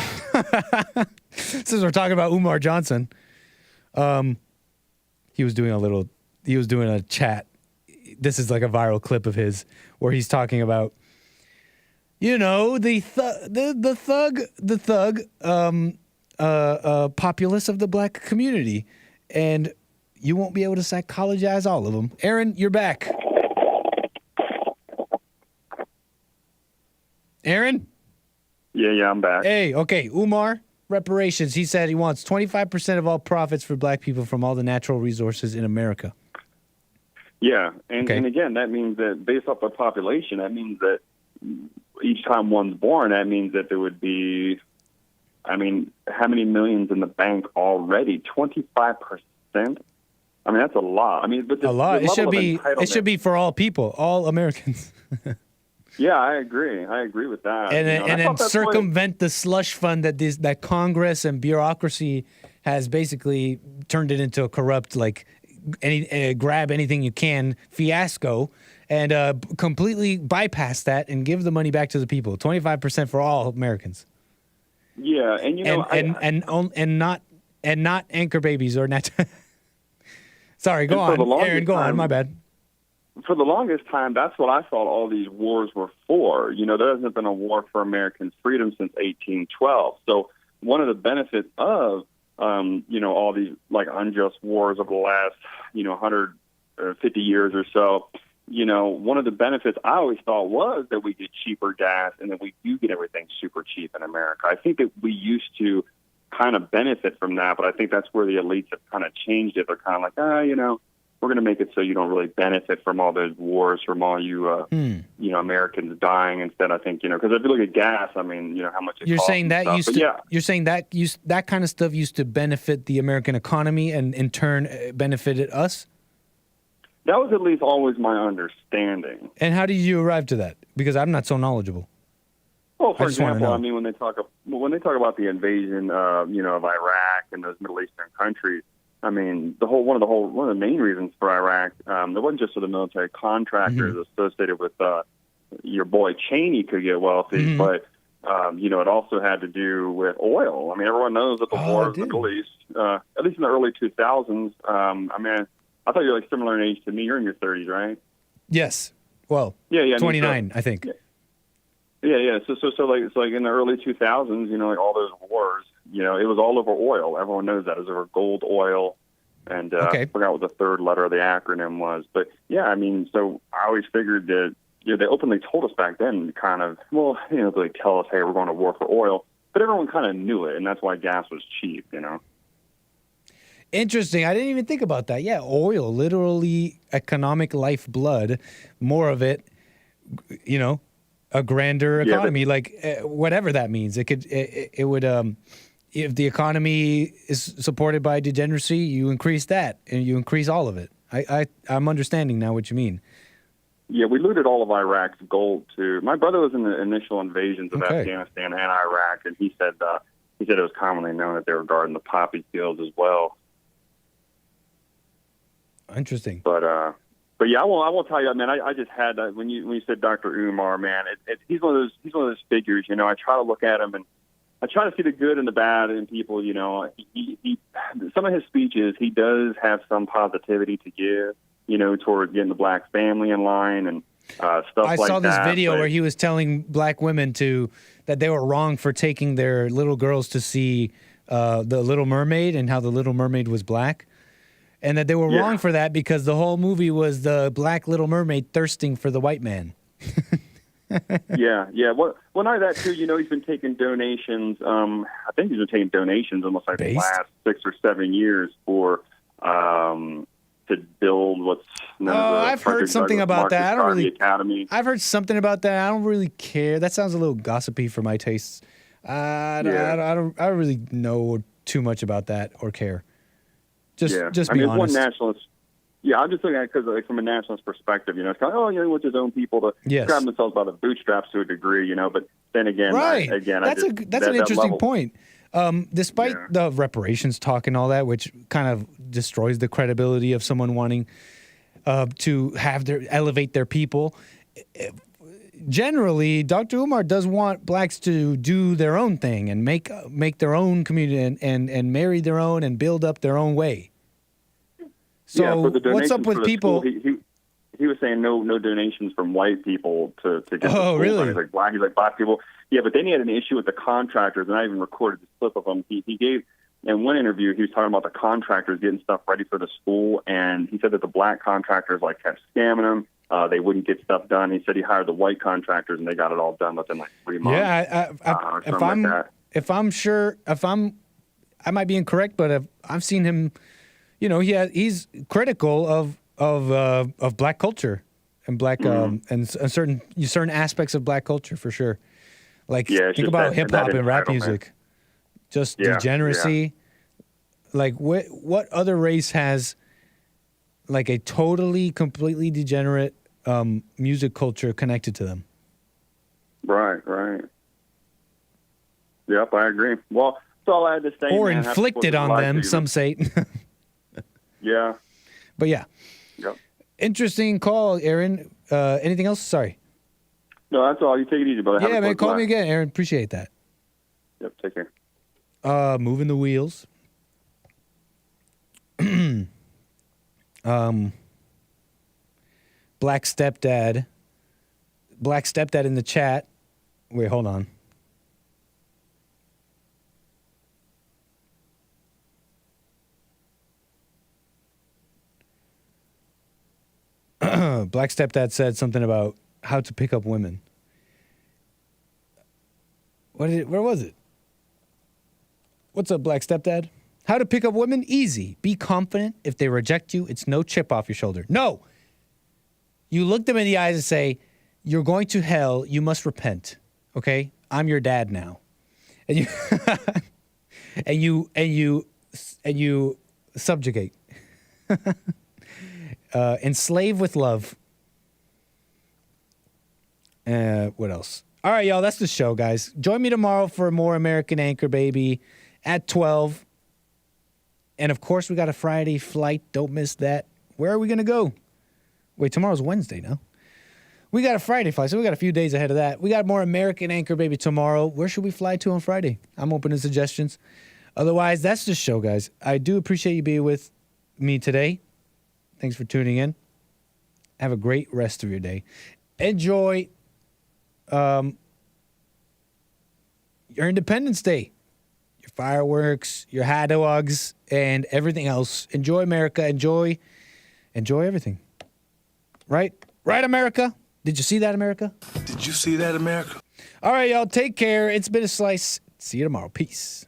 Since we're talking about Umar Johnson, he was doing a chat. This is like a viral clip of his where he's talking about, the thug populace of the black community, and you won't be able to psychologize all of them. Aaron, you're back. Aaron? Yeah, I'm back. Hey, okay. Umar, reparations. He said he wants 25% of all profits for black people from all the natural resources in America. Yeah, and again, that means that based off the population, that means that each time one's born, that means that there would be, how many millions in the bank already? 25%? That's a lot. But a lot. It should be for all people, all Americans. Yeah, I agree. I agree with that. And then circumvent the slush fund that Congress and bureaucracy has basically turned it into a corrupt, grab anything you can fiasco, and completely bypass that and give the money back to the people. 25% for all Americans. Yeah, and not anchor babies or not. Sorry, go on, Aaron. Go on. My bad. For the longest time, that's what I thought all these wars were for. There hasn't been a war for American freedom since 1812. So one of the benefits of, all these unjust wars of the last, 150 years or so, one of the benefits I always thought was that we get cheaper gas and that we do get everything super cheap in America. I think that we used to kind of benefit from that, but I think that's where the elites have kind of changed it. They're kind of like, we're going to make it so you don't really benefit from all those wars, from all you, Americans dying. Instead, I think, because if you look at gas, how much it costs. You're saying that kind of stuff used to benefit the American economy and in turn benefited us? That was at least always my understanding. And how did you arrive to that? Because I'm not so knowledgeable. Well, for example, when they talk about the invasion, of Iraq and those Middle Eastern countries, one of the main reasons for Iraq, it wasn't just for the military contractors associated with your boy Cheney could get wealthy, but it also had to do with oil. Everyone knows that the war in the Middle East, at least in the early 2000s. I thought you were similar in age to me. You're in your 30s, right? Yes. Well, 29, I think. Yeah. So in the early 2000s, all those wars, it was all over oil. Everyone knows that. It was over gold, oil, and I forgot what the third letter of the acronym was. But yeah, so I always figured that they openly told us back then, kind of, they tell us, hey, we're going to war for oil, but everyone kind of knew it, and that's why gas was cheap. Interesting. I didn't even think about that. Yeah, oil, literally economic lifeblood, more of it, a grander economy, whatever that means. It would, if the economy is supported by degeneracy, you increase that and you increase all of it. I'm understanding now what you mean. Yeah, we looted all of Iraq's gold too. My brother was in the initial invasions of Okay. Afghanistan and Iraq, and he said it was commonly known that they were guarding the poppy fields as well. Interesting. But yeah, I won't tell you, man. I just had that when you said Dr. Umar, man. He's one of those figures. You know, I try to look at him and I try to see the good and the bad in people. You know, he some of his speeches, he does have some positivity to give. You know, toward getting the black family in line and stuff like that. I saw this video where he was telling black women that they were wrong for taking their little girls to see the Little Mermaid and how the Little Mermaid was black. And that they were wrong for that because the whole movie was the black Little Mermaid thirsting for the white man. Yeah. Well, not that too. You know, he's been taking donations. I think he's been taking donations almost like the last 6 or 7 years for to build what's known as the I've heard something about that. I don't really. Academy. I've heard something about that. I don't really care. That sounds a little gossipy for my tastes. I don't really know too much about that or care. Just be honest. One nationalist. Yeah, I'm just looking at it because, like, from a nationalist perspective, you know, it's kind of, he wants his own people to grab themselves by the bootstraps to a degree, you know. But then again, that's an interesting point. Despite the reparations talk and all that, which kind of destroys the credibility of someone wanting to elevate their people. Generally, Dr. Umar does want blacks to do their own thing and make their own community and marry their own and build up their own way. So what's up with people? He was saying no donations from white people to get the school. Really? He's like black people. Yeah, but then he had an issue with the contractors, and I even recorded the clip of him. He gave in one interview he was talking about the contractors getting stuff ready for the school, and he said that the black contractors kept scamming him. They wouldn't get stuff done. He said he hired the white contractors, and they got it all done within 3 months. Yeah, I might be incorrect, but I've seen him. You know, he's critical of black culture and black and certain aspects of black culture for sure. Like think about hip hop and rap music, just degeneracy. Yeah. Like what other race has like a completely degenerate music culture connected to them? Right. Yep, I agree. Well, that's all I had to say. Or inflicted on them, some say. Yeah. But yeah. Yep. Interesting call, Aaron. Anything else? Sorry. No, that's all. You take it easy, brother. Yeah, man. Call me again, Aaron. Appreciate that. Yep. Take care. Moving the wheels. Black stepdad in the chat. Wait, hold on. Black stepdad said something about how to pick up women. Where was it? What's up, Black stepdad? How to pick up women? Easy. Be confident. If they reject you, it's no chip off your shoulder. No. You look them in the eyes and say, "You're going to hell. You must repent." Okay? I'm your dad now. And you and you subjugate. Enslave with love. What else? All right, y'all. That's the show, guys. Join me tomorrow for more American Anchor Baby at 12. And, of course, we got a Friday flight. Don't miss that. Where are we going to go? Wait, tomorrow's Wednesday now. We got a Friday flight, so we got a few days ahead of that. We got more American Anchor Baby tomorrow. Where should we fly to on Friday? I'm open to suggestions. Otherwise, that's the show, guys. I do appreciate you being with me today. Thanks for tuning in. Have a great rest of your day. Enjoy your Independence Day, your fireworks, your hot dogs, and everything else. Enjoy America. Enjoy everything. Right, America? Did you see that, America? Did you see that, America? All right, y'all. Take care. It's been a slice. See you tomorrow. Peace.